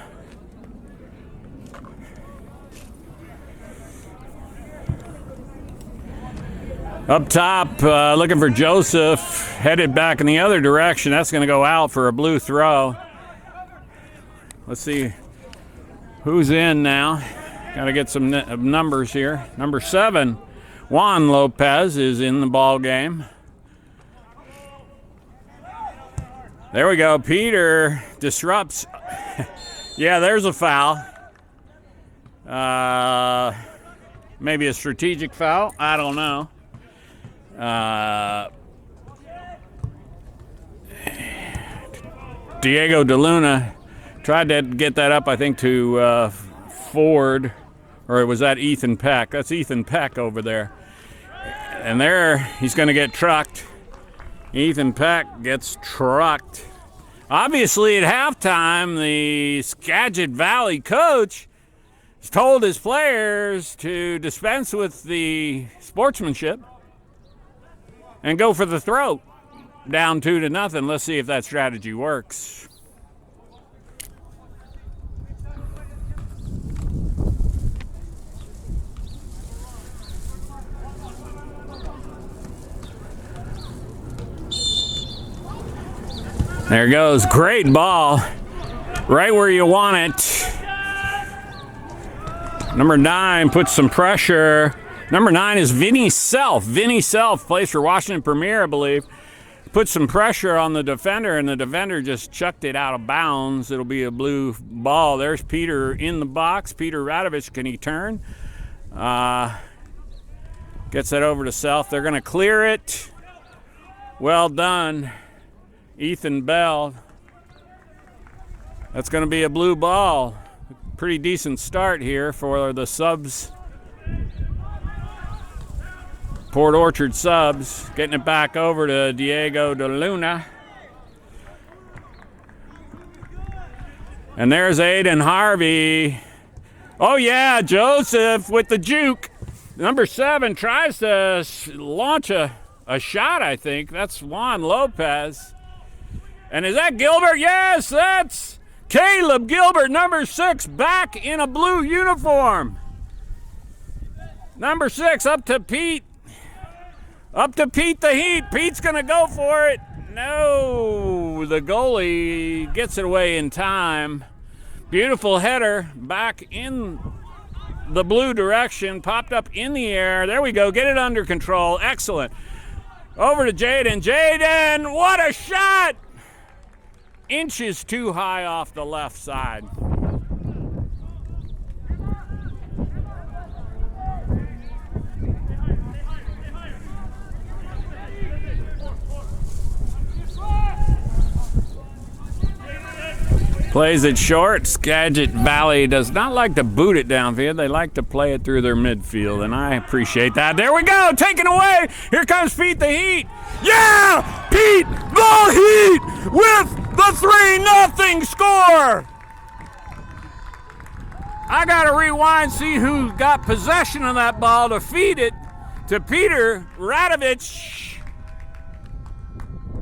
Up top, looking for Joseph, headed back in the other direction. That's going to go out for a blue throw. Let's see who's in now. Got to get some numbers here. Number 7, Juan Lopez is in the ball game. There we go. Peter disrupts. Yeah, there's a foul. Maybe a strategic foul. I don't know. Diego De Luna tried to get that up, I think, to Ford, or was that Ethan Peck? That's Ethan Peck over there. And there, he's going to get trucked. Ethan Peck gets trucked. Obviously, at halftime, the Skagit Valley coach He's told his players to dispense with the sportsmanship and go for the throat. Down 2-0. Let's see if that strategy works. There goes. Great ball. Right where you want it. Number 9 puts some pressure. Number 9 is Vinny Self. Vinny Self plays for Washington Premier, I believe. Put some pressure on the defender, and the defender just chucked it out of bounds. It'll be a blue ball. There's Peter in the box. Peter Radovich, can he turn? Gets that over to Self. They're going to clear it. Well done, Ethan Bell. That's going to be a blue ball. Pretty decent start here for the subs. Port Orchard subs. Getting it back over to Diego De Luna. And there's Aiden Harvey. Oh yeah, Joseph with the juke. Number 7 tries to launch a shot, I think. That's Juan Lopez. And is that Gilbert? Yes, that's Caleb Gilbert, number 6, back in a blue uniform. Number 6, up to Pete. Up to Pete the Heat. Pete's going to go for it. No, the goalie gets it away in time. Beautiful header back in the blue direction. Popped up in the air. There we go. Get it under control. Excellent. Over to Jaden. Jaden, what a shot! Inches too high off the left side. Plays it short. Skagit Valley does not like to boot it downfield. They like to play it through their midfield, and I appreciate that. There we go. Taken away. Here comes Pete the Heat. Yeah! Pete the Heat with the 3-0 score. I got to rewind, see who got possession of that ball to feed it to Peter Radovich.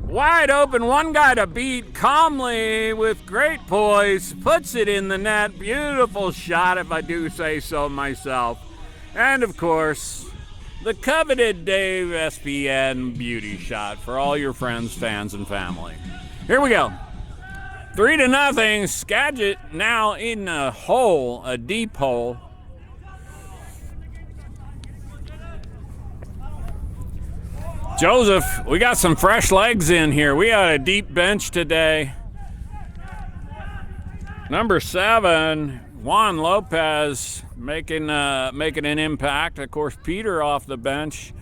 Wide open, one guy to beat, calmly with great poise, puts it in the net. Beautiful shot, if I do say so myself. And of course, the coveted DAVEspn beauty shot for all your friends, fans, and family. Here we go. 3-0. Skagit now in a hole, a deep hole. Joseph, we got some fresh legs in here. We got a deep bench today. Number 7, Juan Lopez making an impact. Of course, Peter off the bench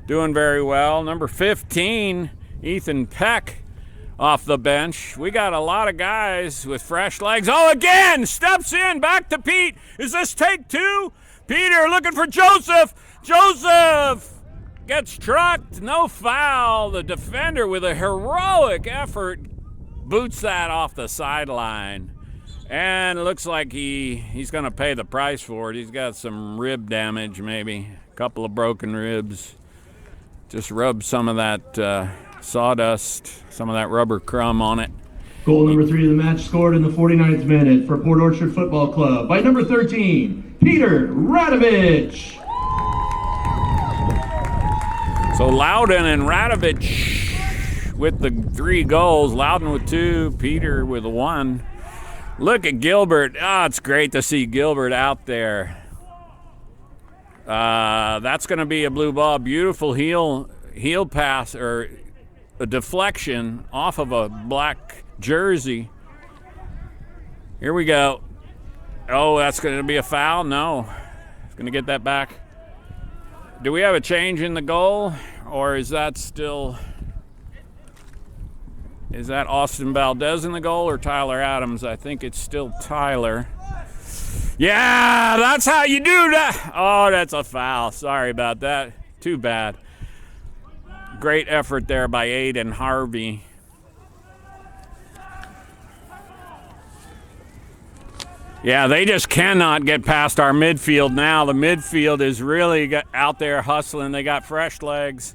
doing very well. Number 15, Ethan Peck off the bench. We got a lot of guys with fresh legs. Oh, again, steps in, back to Pete. Is this take 2? Peter looking for Joseph. Joseph gets trucked, no foul. The defender with a heroic effort boots that off the sideline. And it looks like he's going to pay the price for it. He's got some rib damage, maybe a couple of broken ribs. Just rub some of that sawdust, some of that rubber crumb on it. Goal number 3 of the match scored in the 49th minute for Port Orchard Football Club by number 13, Peter Radovich. So Louden and Radovich with the 3 goals. Louden with 2, Peter with 1. Look at Gilbert. Oh, it's great to see Gilbert out there. That's going to be a blue ball. Beautiful heel pass, or a deflection off of a black jersey. Here we go. Oh, that's going to be a foul? No. It's going to get that back. Do we have a change in the goal, or is that still... Is that Austin Valdez in the goal or Tyler Adams? I think it's still Tyler. Yeah, that's how you do that. Oh, that's a foul. Sorry about that. Too bad. Great effort there by Aiden Harvey. Yeah, they just cannot get past our midfield now. The midfield is really out there hustling. They got fresh legs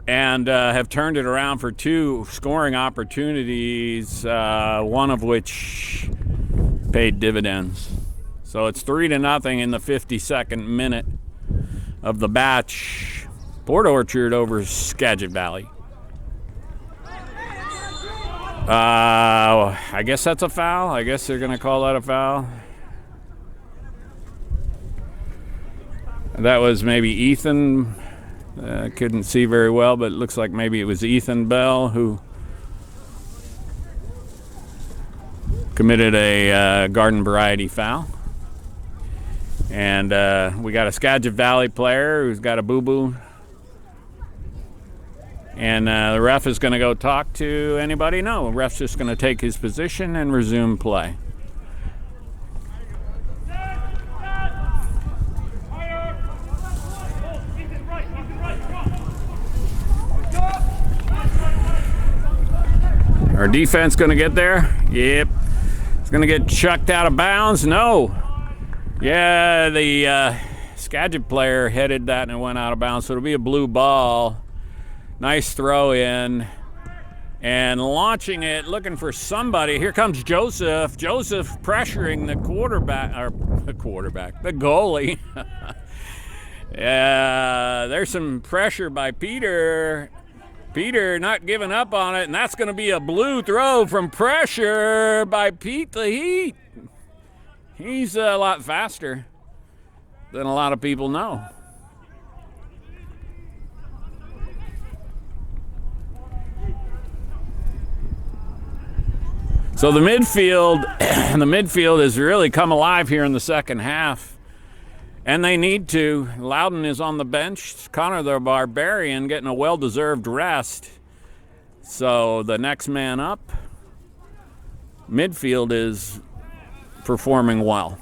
and have turned it around for 2 scoring opportunities, one of which paid dividends. So it's 3-0 in the 52nd minute of the match. Port Orchard over Skagit Valley. I guess that's a foul. I guess they're going to call that a foul. That was maybe Ethan. Couldn't see very well, but it looks like maybe it was Ethan Bell who committed a garden variety foul. And we got a Skagit Valley player who's got a boo-boo. And the ref is going to go talk to anybody? No, the ref's just going to take his position and resume play. Our defense going to get there? Yep. It's going to get chucked out of bounds? No. Yeah, the Skagit player headed that and it went out of bounds, so it'll be a blue ball. Nice throw in. And launching it, looking for somebody. Here comes Joseph. Joseph pressuring the goalie. Yeah, there's some pressure by Peter. Peter not giving up on it, and that's going to be a blue throw from pressure by Pete the Heat. He's a lot faster than a lot of people know. So the midfield has really come alive here in the second half, and they need to. Louden is on the bench. Connor the Barbarian getting a well-deserved rest. So the next man up, midfield is performing well.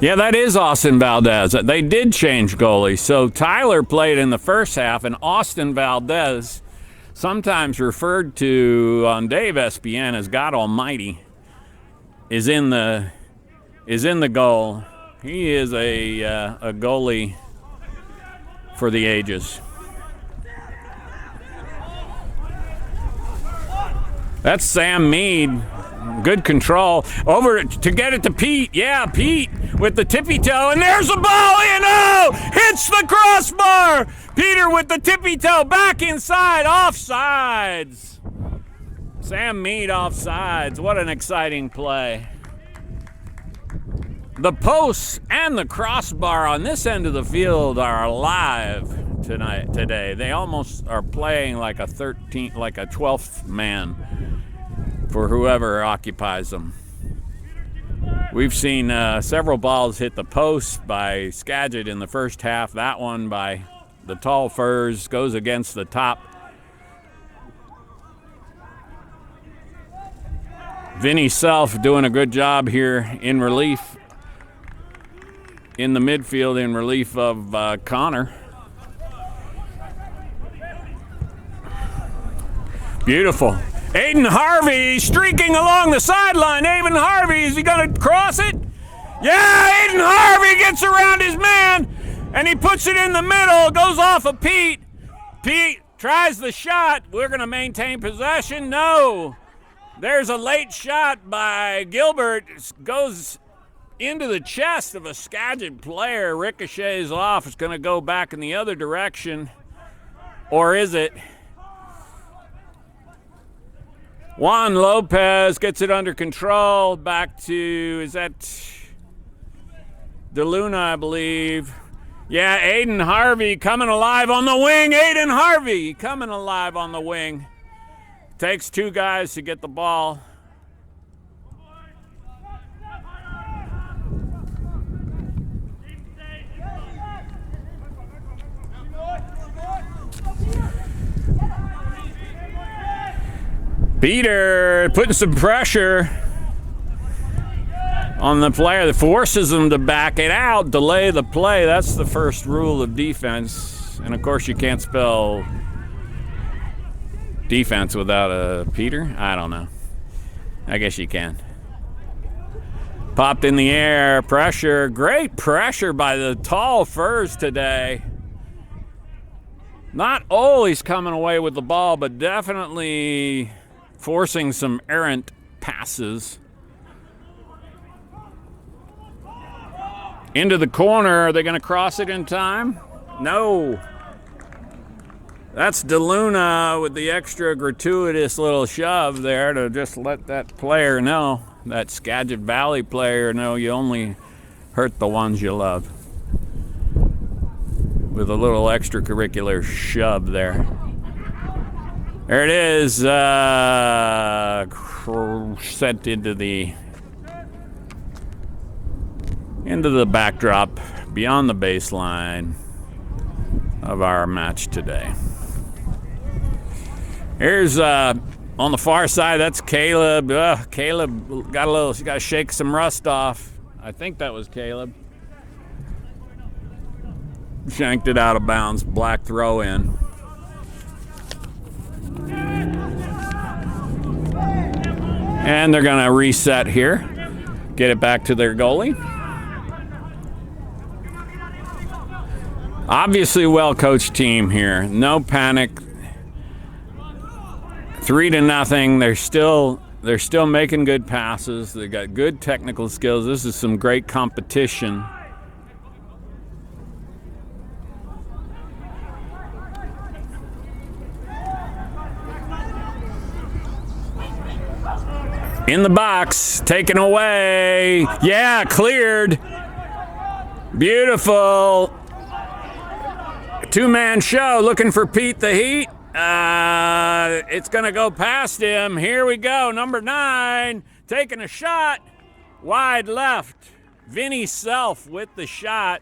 Yeah, that is Austin Valdez. They did change goalies. So Tyler played in the first half, and Austin Valdez, sometimes referred to on DAVEspn as God Almighty, is in the goal. He is a goalie for the ages. That's Sam Mead. Good control. Over to get it to Pete. Yeah, Pete with the tippy toe. And there's the ball in. Oh! Hits the crossbar. Peter with the tippy toe. Back inside. Offsides. Sam Mead offsides. What an exciting play. The posts and the crossbar on this end of the field are alive today. They almost are playing like a 12th man for whoever occupies them. We've seen several balls hit the post by Skagit in the first half. That one by the Tall Firs goes against the top. Vinny Self doing a good job here in relief, in the midfield, in relief of Connor. Beautiful. Aiden Harvey streaking along the sideline. Aiden Harvey, is he going to cross it? Yeah, Aiden Harvey gets around his man, and he puts it in the middle. Goes off of Pete. Pete tries the shot. We're going to maintain possession. No. There's a late shot by Gilbert. Goes into the chest of a Skagit player. Ricochets off. It's going to go back in the other direction. Or is it? Juan Lopez gets it under control. Back to, is that DeLuna, I believe. Yeah, Aiden Harvey coming alive on the wing. Aiden Harvey coming alive on the wing. Takes 2 guys to get the ball. Peter putting some pressure. on the player that forces them to back it out, delay the play. That's the first rule of defense. And of course, you can't spell defense without a Peter. I don't know. I guess you can. Popped in the air, pressure. Great pressure by the tall Furs today. Not always coming away with the ball, but definitely forcing some errant passes. Into the corner. Are they going to cross it in time? No. That's DeLuna with the extra gratuitous little shove there to just let that player know, that Skagit Valley player know you only hurt the ones you love. With a little extracurricular shove there. There it is, sent into the backdrop beyond the baseline of our match today. Here's on the far side, that's Caleb. Caleb got to shake some rust off. I think that was Caleb. Shanked it out of bounds, black throw in. And they're going to reset here, get it back to their goalie. Obviously well-coached team here. No panic. 3-0. They're still making good passes. They got good technical skills. This is some great competition. In the box, taken away. Yeah, cleared. Beautiful. Two-man show looking for Pete the Heat. It's going to go past him. Here we go. Number 9 taking a shot. Wide left. Vinny Self with the shot.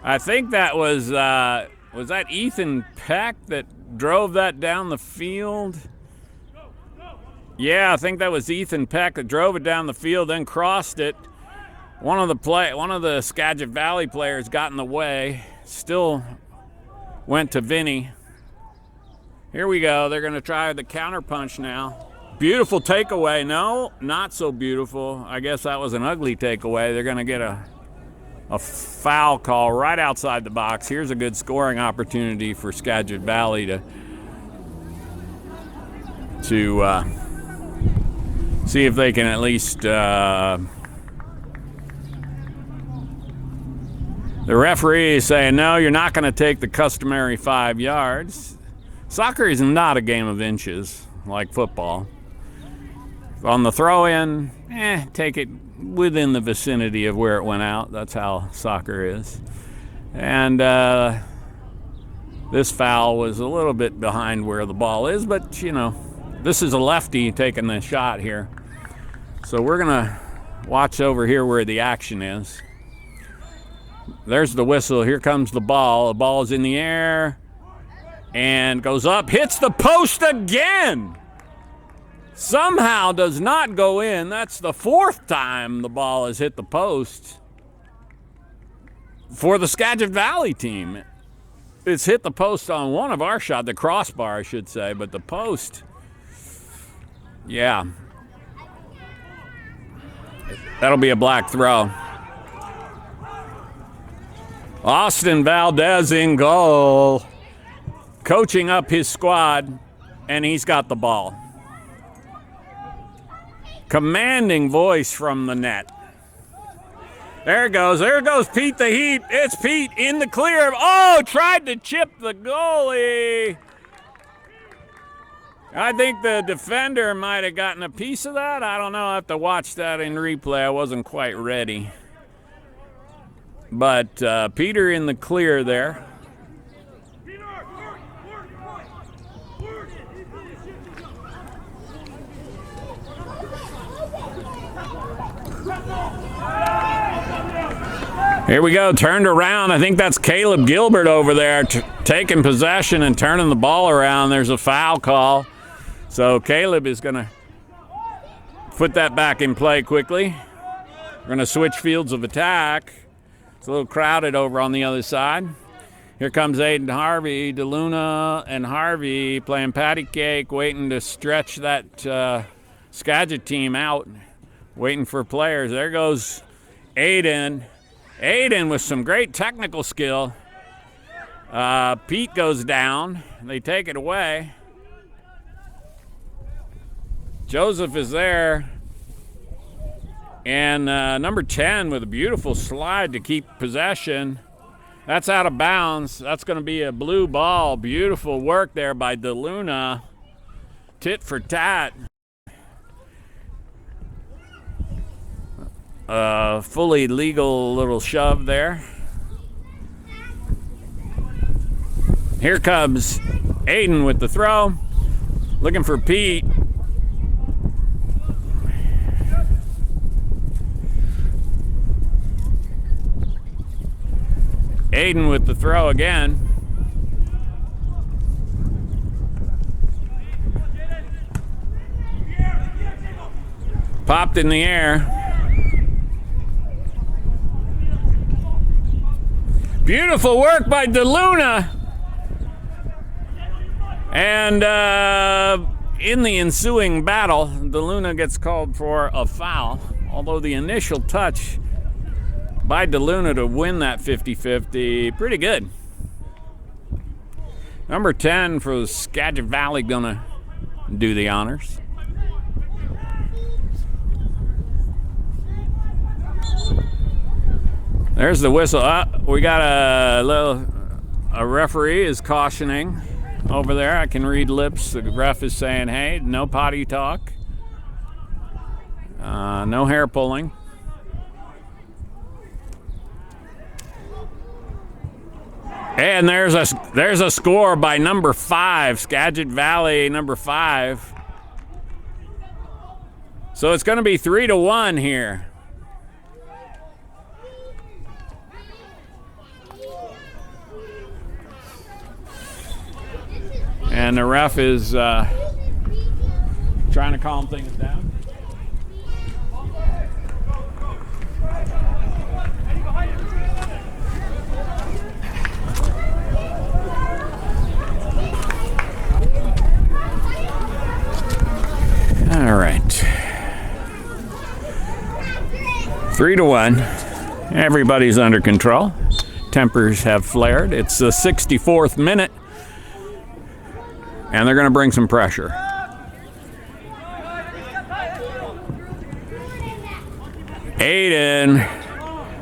I think that was that Ethan Peck that drove that down the field? Yeah, I think that was Ethan Peck that drove it down the field, then crossed it. One of the Skagit Valley players got in the way. Still went to Vinny. Here we go. They're going to try the counter punch now. Beautiful takeaway. No, not so beautiful. I guess that was an ugly takeaway. They're going to get a foul call right outside the box. Here's a good scoring opportunity for Skagit Valley to see if they can at least the referee is saying, no, you're not going to take the customary 5 yards. Soccer is not a game of inches like football. On the throw-in, take it within the vicinity of where it went out. That's how soccer is. And this foul was a little bit behind where the ball is, but, you know, this is a lefty taking the shot here. So we're going to watch over here where the action is. There's the whistle. Here comes the ball. The ball is in the air and goes up, hits the post again. Somehow does not go in. That's the 4th time the ball has hit the post for the Skagit Valley team. It's hit the post on one of our shots, the crossbar, I should say, but the post, yeah. That'll be a black throw. Austin Valdez in goal, coaching up his squad, and he's got the ball. Commanding voice from the net. There it goes. There goes Pete the Heat. It's Pete in the clear. Oh, tried to chip the goalie. I think the defender might have gotten a piece of that. I don't know. I have to watch that in replay. I wasn't quite ready. But Peter in the clear there. Here we go, turned around. I think that's Caleb Gilbert over there taking possession and turning the ball around. There's a foul call. So Caleb is going to put that back in play quickly. We're going to switch fields of attack. It's a little crowded over on the other side. Here comes Aiden Harvey. DeLuna and Harvey playing patty cake, waiting to stretch that Skagit team out, waiting for players. There goes Aiden. Aiden with some great technical skill. Pete goes down. They take it away. Joseph is there. And number 10 with a beautiful slide to keep possession. That's out of bounds. That's going to be a blue ball. Beautiful work there by DeLuna. Tit for tat. Fully legal little shove there. Here comes Aiden with the throw. Looking for Pete. Aiden with the throw again. Popped in the air. Beautiful work by DeLuna. And in the ensuing battle, DeLuna gets called for a foul. Although the initial touch by DeLuna to win that 50-50, pretty good. Number 10 for Skagit Valley gonna do the honors. There's the whistle. We got a referee is cautioning over there. I can read lips. The ref is saying, hey, no potty talk. No hair pulling. And there's a score by number 5, Skagit Valley, number 5. So it's going to be 3-1 here. And the ref is trying to calm things down. All right. 3-1. Everybody's under control. Tempers have flared. It's the 64th minute. And they're going to bring some pressure. Aiden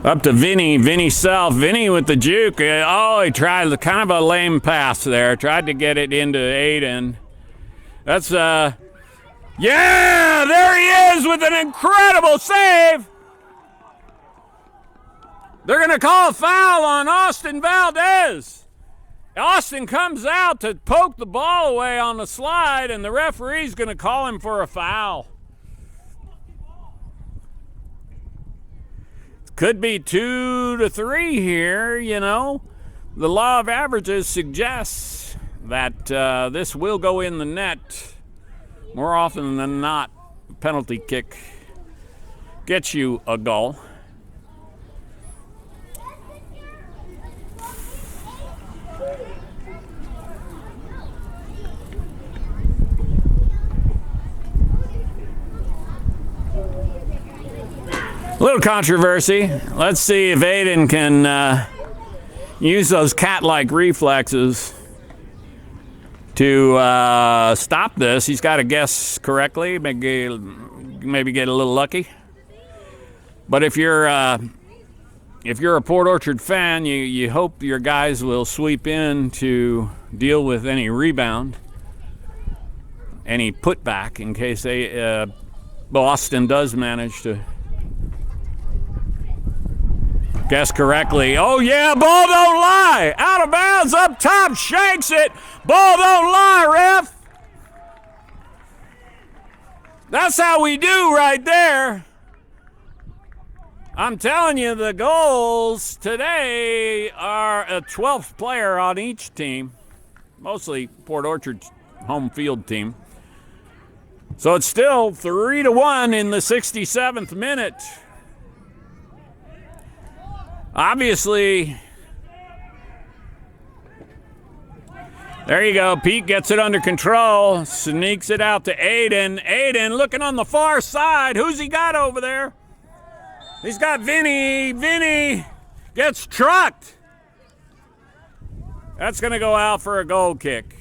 up to Vinny. Vinny Self. Vinny with the juke. Oh, he tried kind of a lame pass there. Tried to get it into Aiden. That's yeah, there he is with an incredible save. They're going to call a foul on Austin Valdez. Austin comes out to poke the ball away on the slide, and the referee's going to call him for a foul. Could be 2-3 here, you know. The law of averages suggests that this will go in the net. More often than not, penalty kick gets you a goal. A little controversy. Let's see if Aiden can use those cat-like reflexes to stop this. He's got to guess correctly, maybe get a little lucky. But if you're a Port Orchard fan, you hope your guys will sweep in to deal with any rebound, any putback, in case Boston does manage to guess correctly. Oh yeah, ball don't lie. Out of bounds, up top, shanks it. Ball don't lie, ref. That's how we do right there. I'm telling you, the goals today are a 12th player on each team. Mostly Port Orchard's home field team. So it's still 3-1 in the 67th minute. Obviously, there you go. Pete gets it under control, sneaks it out to Aiden. Aiden looking on the far side. Who's he got over there? He's got Vinny. Vinny gets trucked. That's going to go out for a goal kick.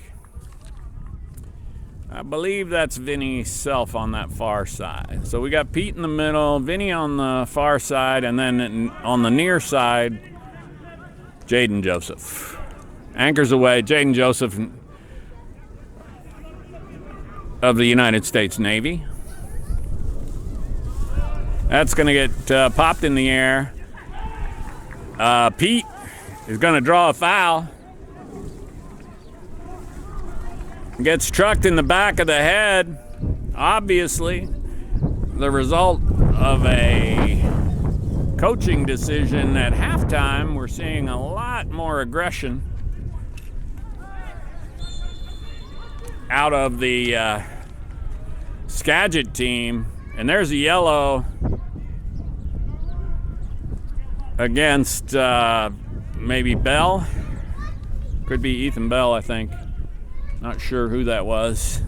I believe that's Vinny Self on that far side. So we got Pete in the middle, Vinny on the far side, and then on the near side, Jaden Joseph. Anchors away, Jaden Joseph of the United States Navy. That's going to get popped in the air. Pete is going to draw a foul. Gets trucked in the back of the head. Obviously, the result of a coaching decision at halftime. We're seeing a lot more aggression out of the Skagit team. And there's a yellow against maybe Bell. Could be Ethan Bell, I think. Not sure who that was.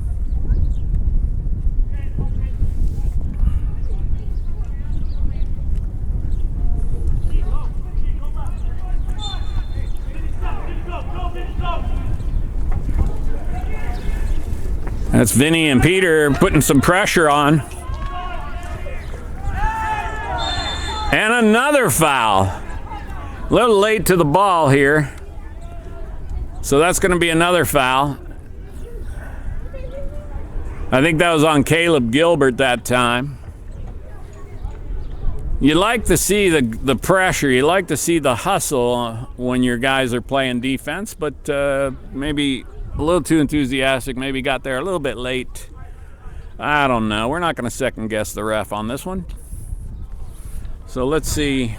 That's Vinny and Peter putting some pressure on. And another foul. A little late to the ball here. So that's going to be another foul. I think that was on Caleb Gilbert that time. You like to see the pressure. You like to see the hustle when your guys are playing defense, but maybe a little too enthusiastic, maybe got there a little bit late. I don't know. We're not going to second guess the ref on this one. So let's see.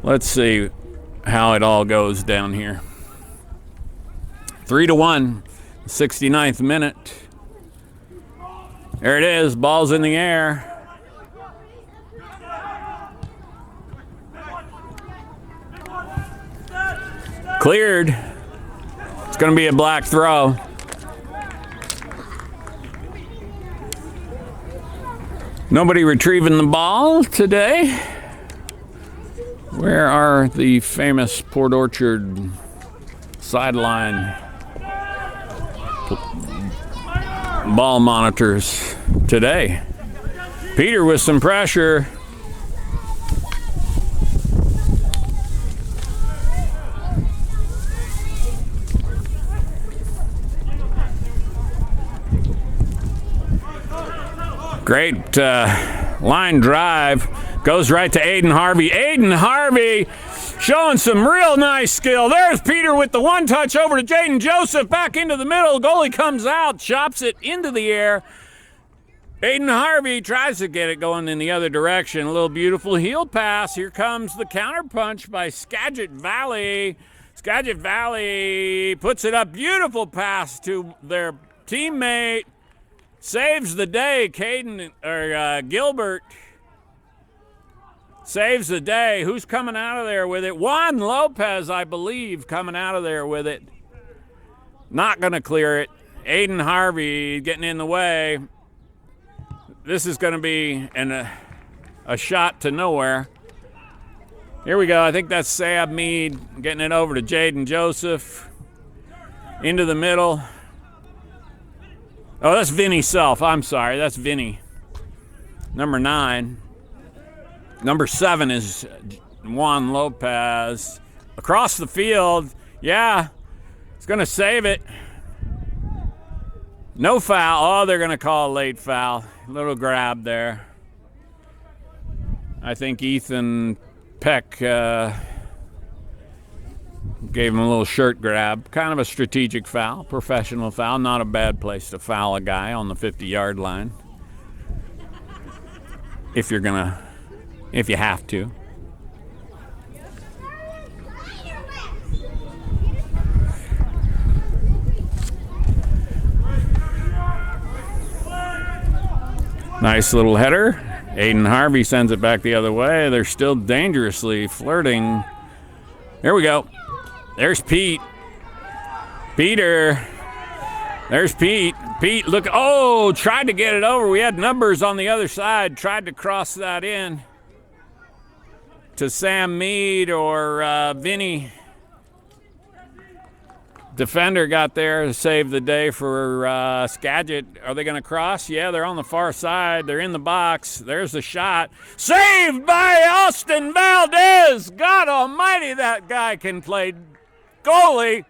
Let's see how it all goes down here. 3-1, 69th minute. There it is, ball's in the air. Cleared. It's going to be a black throw. Nobody retrieving the ball today. Where are the famous Port Orchard sideline ball monitors today? Peter with some pressure. Great line drive. Goes right to Aiden Harvey. Aiden Harvey showing some real nice skill. There's Peter with the one touch over to Jaden Joseph. Back into the middle. Goalie comes out, chops it into the air. Aiden Harvey tries to get it going in the other direction. A little beautiful heel pass. Here comes the counterpunch by Skagit Valley. Skagit Valley puts it up. Beautiful pass to their teammate. Saves the day. Gilbert saves the day. Who's coming out of there with it? Juan Lopez, I believe, coming out of there with it. Not going to clear it. Aiden Harvey getting in the way. This is going to be a shot to nowhere. Here we go. I think that's Sab Mead getting it over to Jaden Joseph. Into the middle. Oh, that's Vinny Self. I'm sorry. That's Vinny. Number 9. Number 7 is Juan Lopez. Across the field. Yeah. It's going to save it. No foul. Oh, they're going to call a late foul. Little grab there. I think Ethan Peck gave him a little shirt grab. Kind of a strategic foul. Professional foul. Not a bad place to foul a guy on the 50-yard line. If you have to. Nice little header. Aiden Harvey sends it back the other way. They're still dangerously flirting. Here we go. There's Pete. Peter. There's Pete. Pete, look. Oh, tried to get it over. We had numbers on the other side. Tried to cross that in to Sam Mead or Vinny. Defender got there to save the day for Skagit. Are they going to cross? Yeah, they're on the far side. They're in the box. There's the shot. Saved by Austin Valdez. God almighty, that guy can play goalie.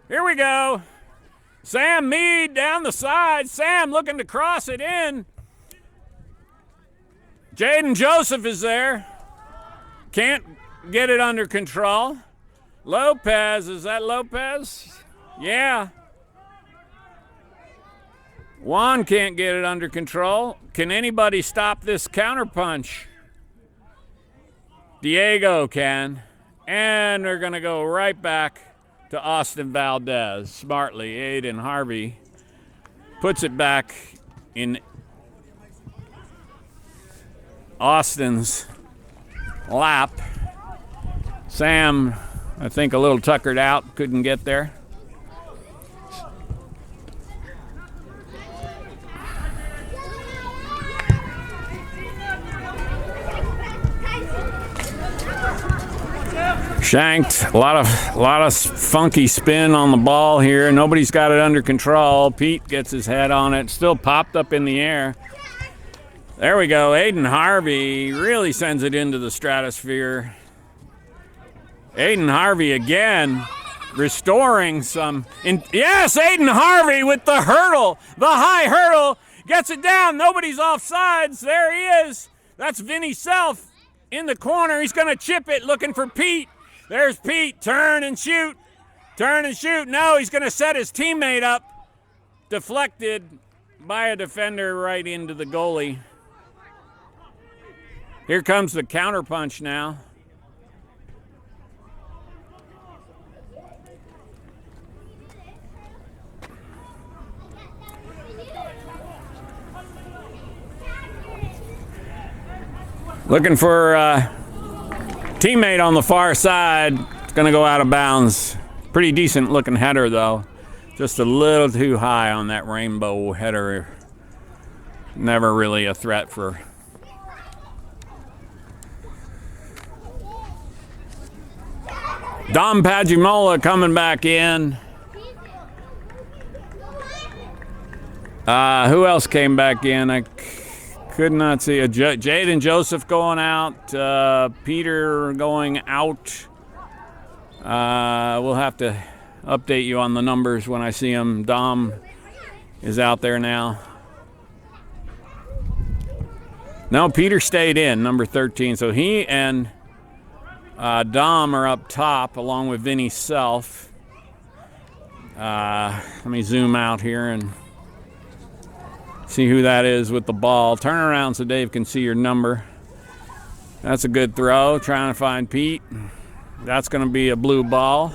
Here we go. Sam Mead down the side. Sam looking to cross it in. Jaden Joseph is there. Can't get it under control. Lopez, is that Lopez? Yeah. Juan can't get it under control. Can anybody stop this counterpunch? Diego can. And they're going to go right back to Austin Valdez. Smartly, Aiden Harvey puts it back in Austin's lap. Sam, I think, a little tuckered out, couldn't get there. Shanked, a lot of funky spin on the ball here. Nobody's got it under control. Pete gets his head on it, still popped up in the air. There we go. Aiden Harvey really sends it into the stratosphere. Aiden Harvey again, restoring some. Yes, Aiden Harvey with the hurdle, the high hurdle, gets it down. Nobody's offsides. There he is. That's Vinny Self in the corner. He's going to chip it, looking for Pete. There's Pete. Turn and shoot. Turn and shoot. No, he's going to set his teammate up. Deflected by a defender right into the goalie. Here comes the counterpunch now. Looking for a teammate on the far side. It's going to go out of bounds. Pretty decent looking header, though. Just a little too high on that rainbow header. Never really a threat for. Dom Pagimola coming back in. Who else came back in? I could not see. Jaden Joseph going out. Peter going out. We'll have to update you on the numbers when I see him. Dom is out there now. No, Peter stayed in, number 13. So he and Dom are up top along with Vinny Self. Let me zoom out here and see who that is with the ball. Turn around so Dave can see your number. That's a good throw. Trying to find Pete. That's going to be a blue ball.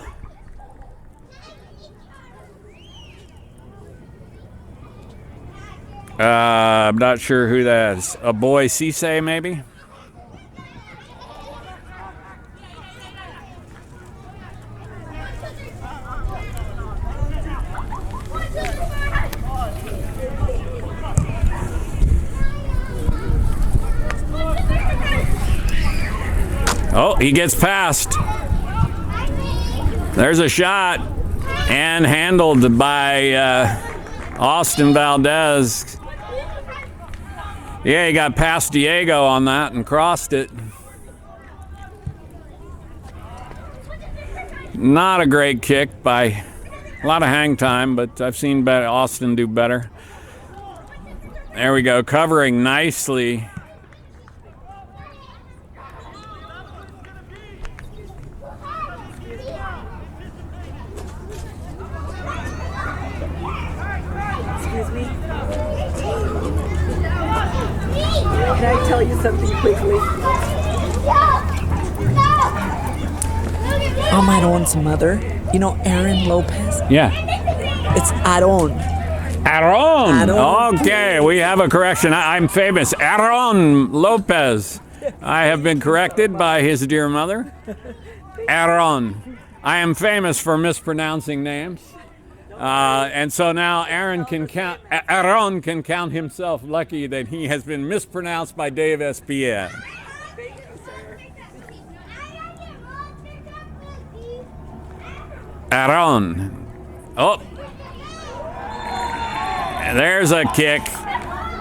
I'm not sure who that is. A boy Cisse, maybe? Oh, he gets past. There's a shot and handled by Austin Valdez. Yeah, he got past Diego on that and crossed it. Not a great kick by a lot of hang time, but I've seen Austin do better. There we go, covering nicely. Can I tell you something quickly? I'm Aaron's mother. You know Aaron Lopez? Yeah. It's Aaron. Aaron. Aaron. Okay, we have a correction. I'm famous. Aaron Lopez. I have been corrected by his dear mother. Aaron. I am famous for mispronouncing names. And so now Aaron can count himself lucky that he has been mispronounced by DAVEspn. Thank you, sir. Aaron. Oh. There's a kick.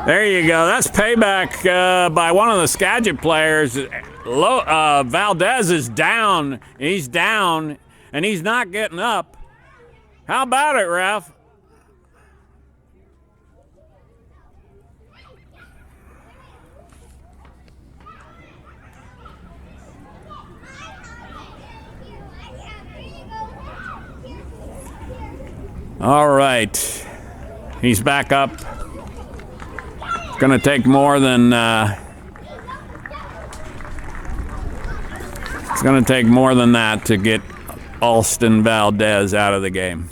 There you go. That's payback by one of the Skagit players. Valdez is down. He's down, and he's not getting up. How about it, ref? All right. He's back up. It's going to take more than it's going to take more than that to get Alston Valdez out of the game.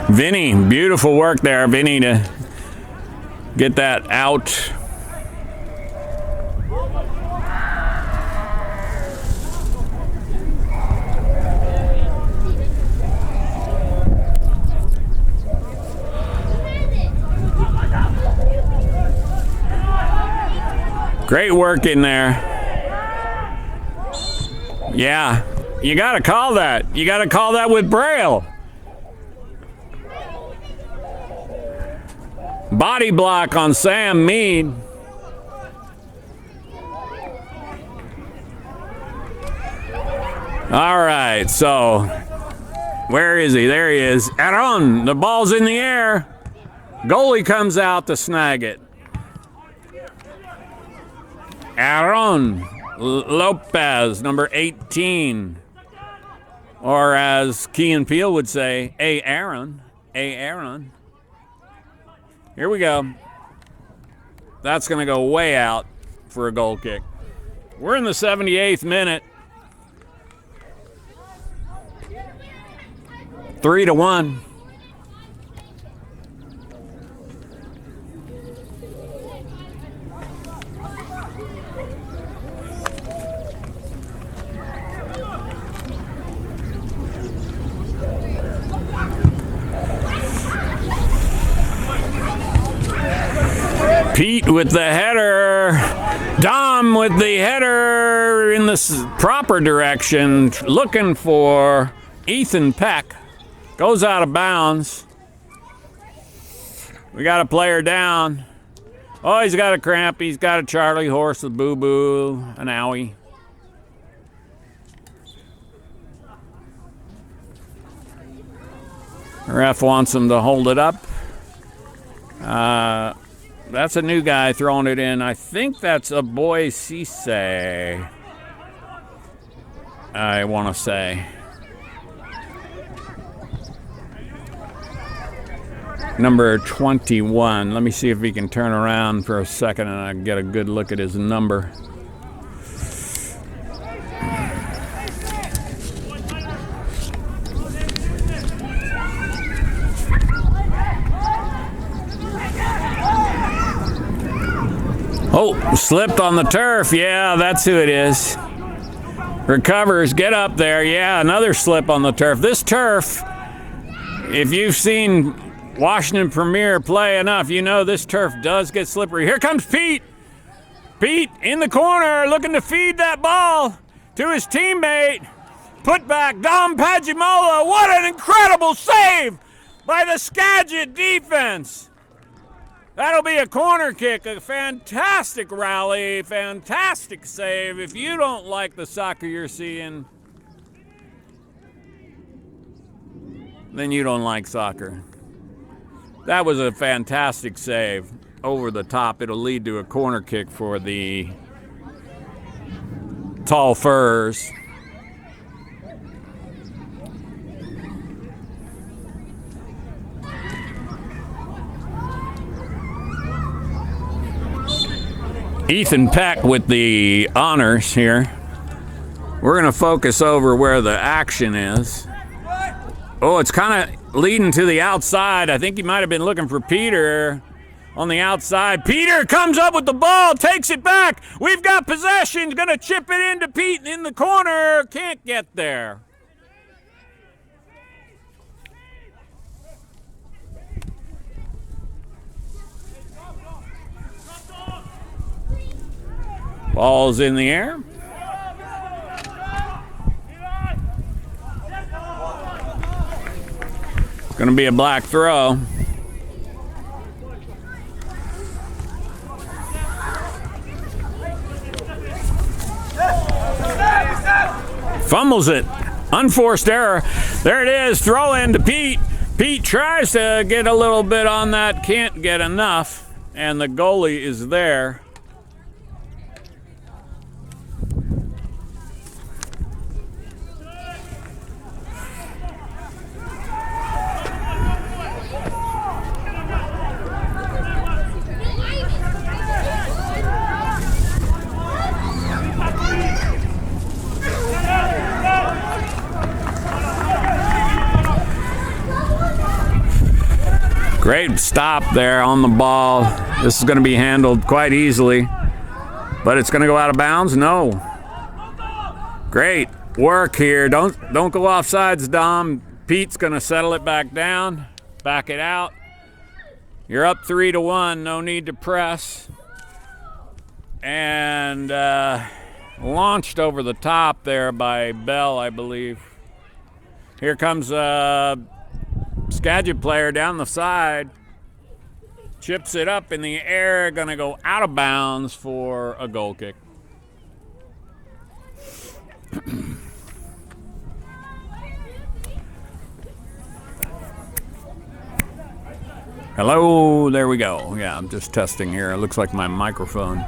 Vinny, beautiful work there, Vinny, to get that out. Great work in there. Yeah, you got to call that. You got to call that with Braille. Body block on Sam Mead. All right, so where is he? There he is. Aaron, the ball's in the air. Goalie comes out to snag it. Aaron Lopez, number 18. Or as Key and Peele would say, Aaron. Aaron. Here we go. That's going to go way out for a goal kick. We're in the 78th minute. 3-1. Pete with the header. Dom with the header in the proper direction, looking for Ethan Peck. Goes out of bounds. We got a player down. Oh, he's got a cramp. He's got a Charlie horse, a boo-boo, an owie. The ref wants him to hold it up. That's a new guy throwing it in. I think that's a boy Cisse, I want to say. Number 21. Let me see if he can turn around for a second and I can get a good look at his number. Oh, slipped on the turf. Yeah, that's who it is. Recovers, get up there. Yeah, another slip on the turf. This turf, if you've seen Washington Premier play enough, you know this turf does get slippery. Here comes Pete. Pete in the corner looking to feed that ball to his teammate. Put back Dom Pagimola. What an incredible save by the Skagit defense. That'll be a corner kick, a fantastic rally, fantastic save. If you don't like the soccer you're seeing, then you don't like soccer. That was a fantastic save. Over the top, it'll lead to a corner kick for the Tall Furs. Ethan Peck with the honors here. We're going to focus over where the action is. Oh, it's kind of leading to the outside. I think he might have been looking for Peter on the outside. Peter comes up with the ball, takes it back. We've got possession. Going to chip it into Pete in the corner. Can't get there. Ball's in the air. It's going to be a black throw. Fumbles it. Unforced error. There it is. Throw in to Pete. Pete tries to get a little bit on that. Can't get enough. And the goalie is there. Great stop there on the ball. This is going to be handled quite easily, but it's going to go out of bounds. No. Great work here. Don't go off sides, Dom. Pete's going to settle it back down, back it out. You're up 3-1. No need to press. And launched over the top there by Bell, I believe. Here comes Skagit player down the side, chips it up in the air, gonna go out of bounds for a goal kick. Hello, there we go. Yeah, I'm just testing here. It looks like my microphone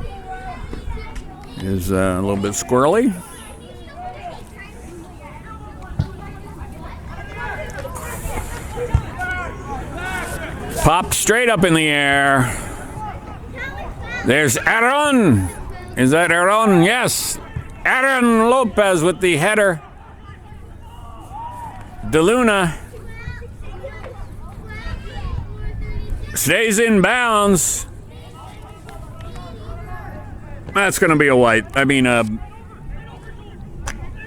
is a little bit squirrely. Pop straight up in the air. There's Aaron. Is that Aaron? Yes. Aaron Lopez with the header. DeLuna stays in bounds. That's going to be a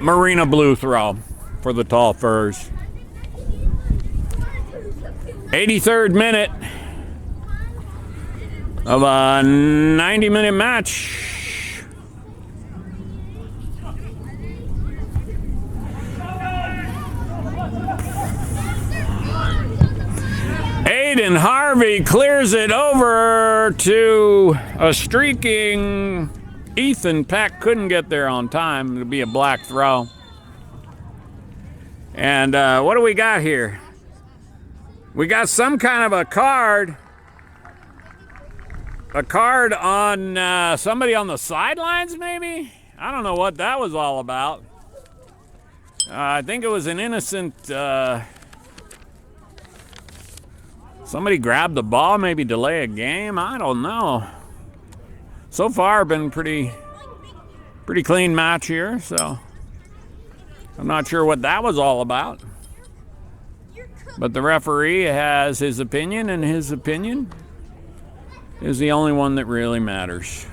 marina blue throw for the Tall Furs. 83rd minute of a 90-minute match. Aiden Harvey clears it over to a streaking Ethan Peck. Couldn't get there on time. It'll be a black throw. And what do we got here? We got some kind of a card. A card on somebody on the sidelines, maybe? I don't know what that was all about. I think it was an innocent... somebody grabbed the ball, maybe delay a game. I don't know. So far, been pretty clean match here, so I'm not sure what that was all about. But the referee has his opinion, and his opinion is the only one that really matters.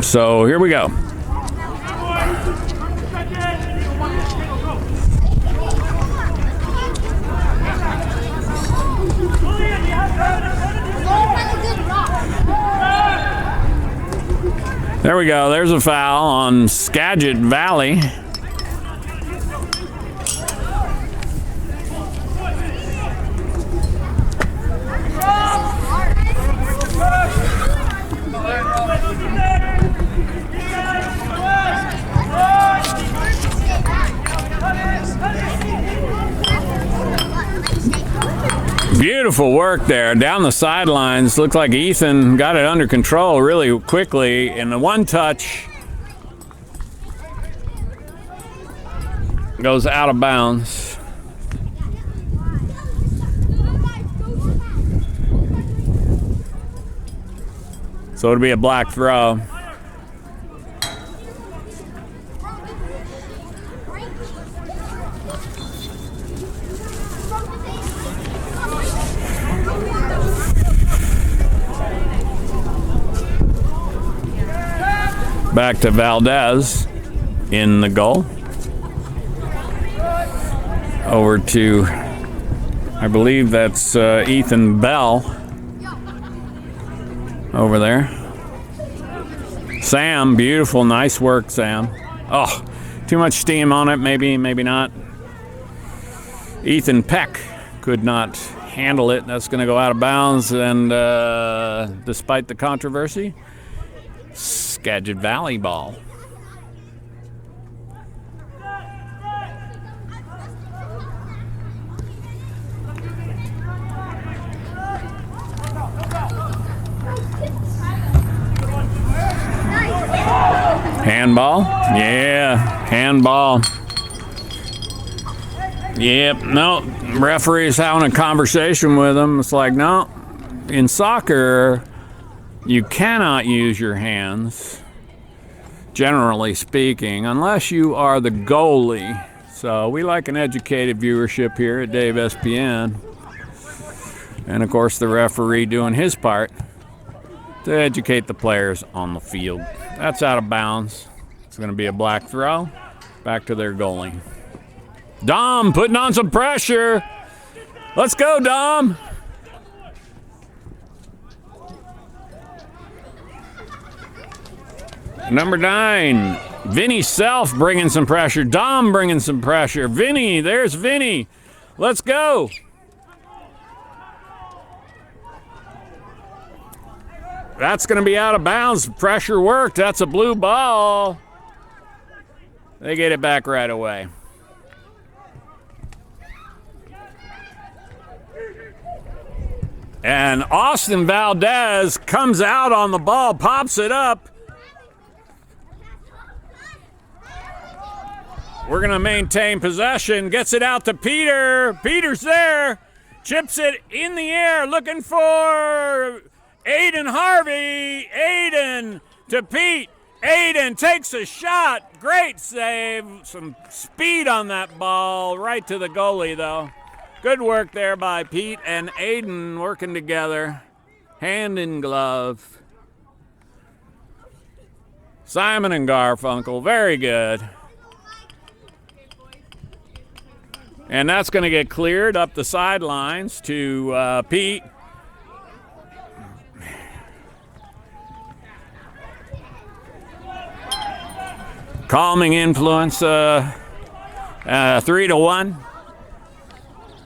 So here we go. There we go. There's a foul on Skagit Valley. Beautiful work there down the sidelines. Looked like Ethan got it under control really quickly in the one touch. goes out of bounds. So it'll be a black throw. Back to Valdez in the goal. Over to, I believe that's Ethan Bell over there. Sam, beautiful, nice work, Sam. Oh, too much steam on it, maybe not. Ethan Peck could not handle it. That's going to go out of bounds, and despite the controversy, Skagit Valley ball. Handball? Yeah, handball. Yep, no, referee's having a conversation with him. It's like, no, in soccer, you cannot use your hands, generally speaking, unless you are the goalie. So we like an educated viewership here at DAVEspn. And of course the referee doing his part to educate the players on the field. That's out of bounds. It's going to be a black throw. Back to their goalie. Dom putting on some pressure. Let's go, Dom. Number 9, Vinny Self bringing some pressure. Dom bringing some pressure. Vinny, there's Vinny. Let's go. That's going to be out of bounds. Pressure worked. That's a blue ball. They get it back right away. And Austin Valdez comes out on the ball, pops it up. We're going to maintain possession. Gets it out to Peter. Peter's there. Chips it in the air, looking for Aiden Harvey. Aiden to Pete. Aiden takes a shot. Great save. Some speed on that ball. Right to the goalie, though. Good work there by Pete and Aiden working together. Hand in glove. Simon and Garfunkel. Very good. And that's going to get cleared up the sidelines to Pete. Calming influence, 3-1.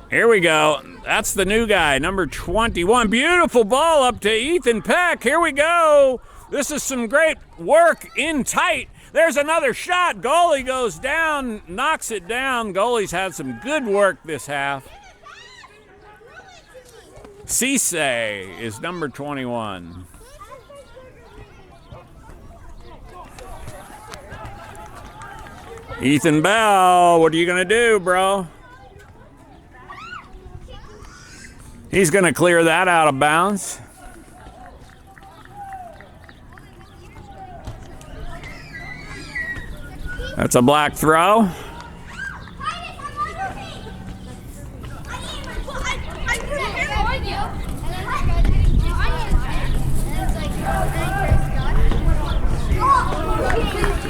Here we go. That's the new guy, number 21. Beautiful ball up to Ethan Peck. Here we go. This is some great work in tight. There's another shot. Goalie goes down, knocks it down. Goalie's had some good work this half. Cisse is number 21. Ethan Bell, what are you going to do, bro? He's going to clear that out of bounds. That's a black throw.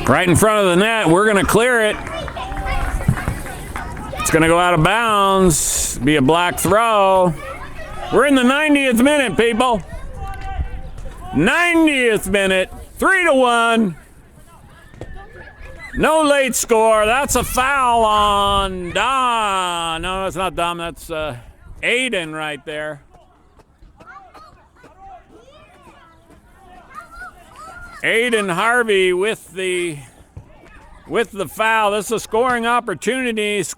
Right in front of the net, we're going to clear it. It's going to go out of bounds, be a black throw. We're in the 90th minute, people. 90th minute, 3-1. No late score. That's a foul on Dom. No, that's not Dom. That's Aiden right there. Aiden Harvey with the foul. This is scoring opportunities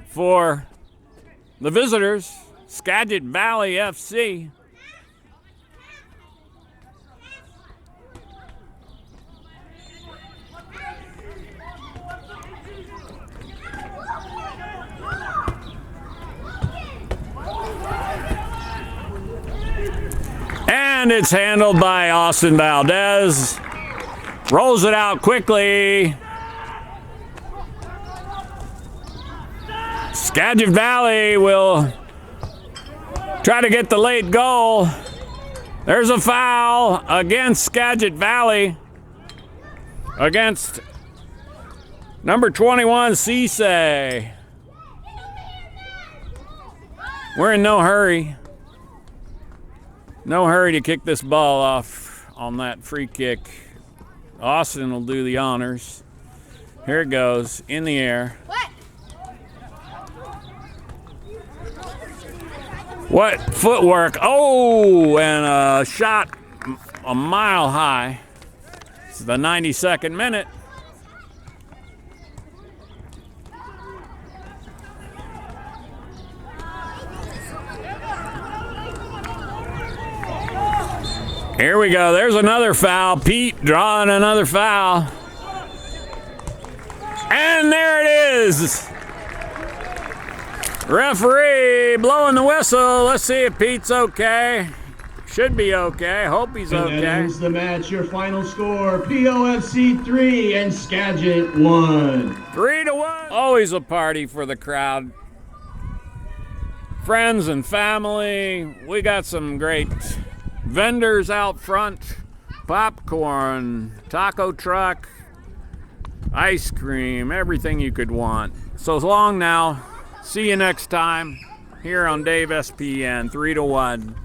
for the visitors, Skagit Valley FC. And it's handled by Austin Valdez. Rolls it out quickly. Skagit Valley will try to get the late goal. There's a foul against Skagit Valley. Against number 21, Cisse. We're in no hurry. No hurry to kick this ball off on that free kick. Austin will do the honors. Here it goes, in the air. What footwork. Oh, and a shot a mile high. It's the 92nd minute. Here we go. There's another foul. Pete drawing another foul. And there it is. Referee blowing the whistle. Let's see if Pete's okay. Should be okay. Hope he's okay. And that ends the match. Your final score, POFC 3 and Skagit 1. 3-1. Always a party for the crowd. Friends and family. We got some great vendors out front. Popcorn, taco truck, ice cream, everything you could want. So long now. See you next time here on DAVEspn 3-1.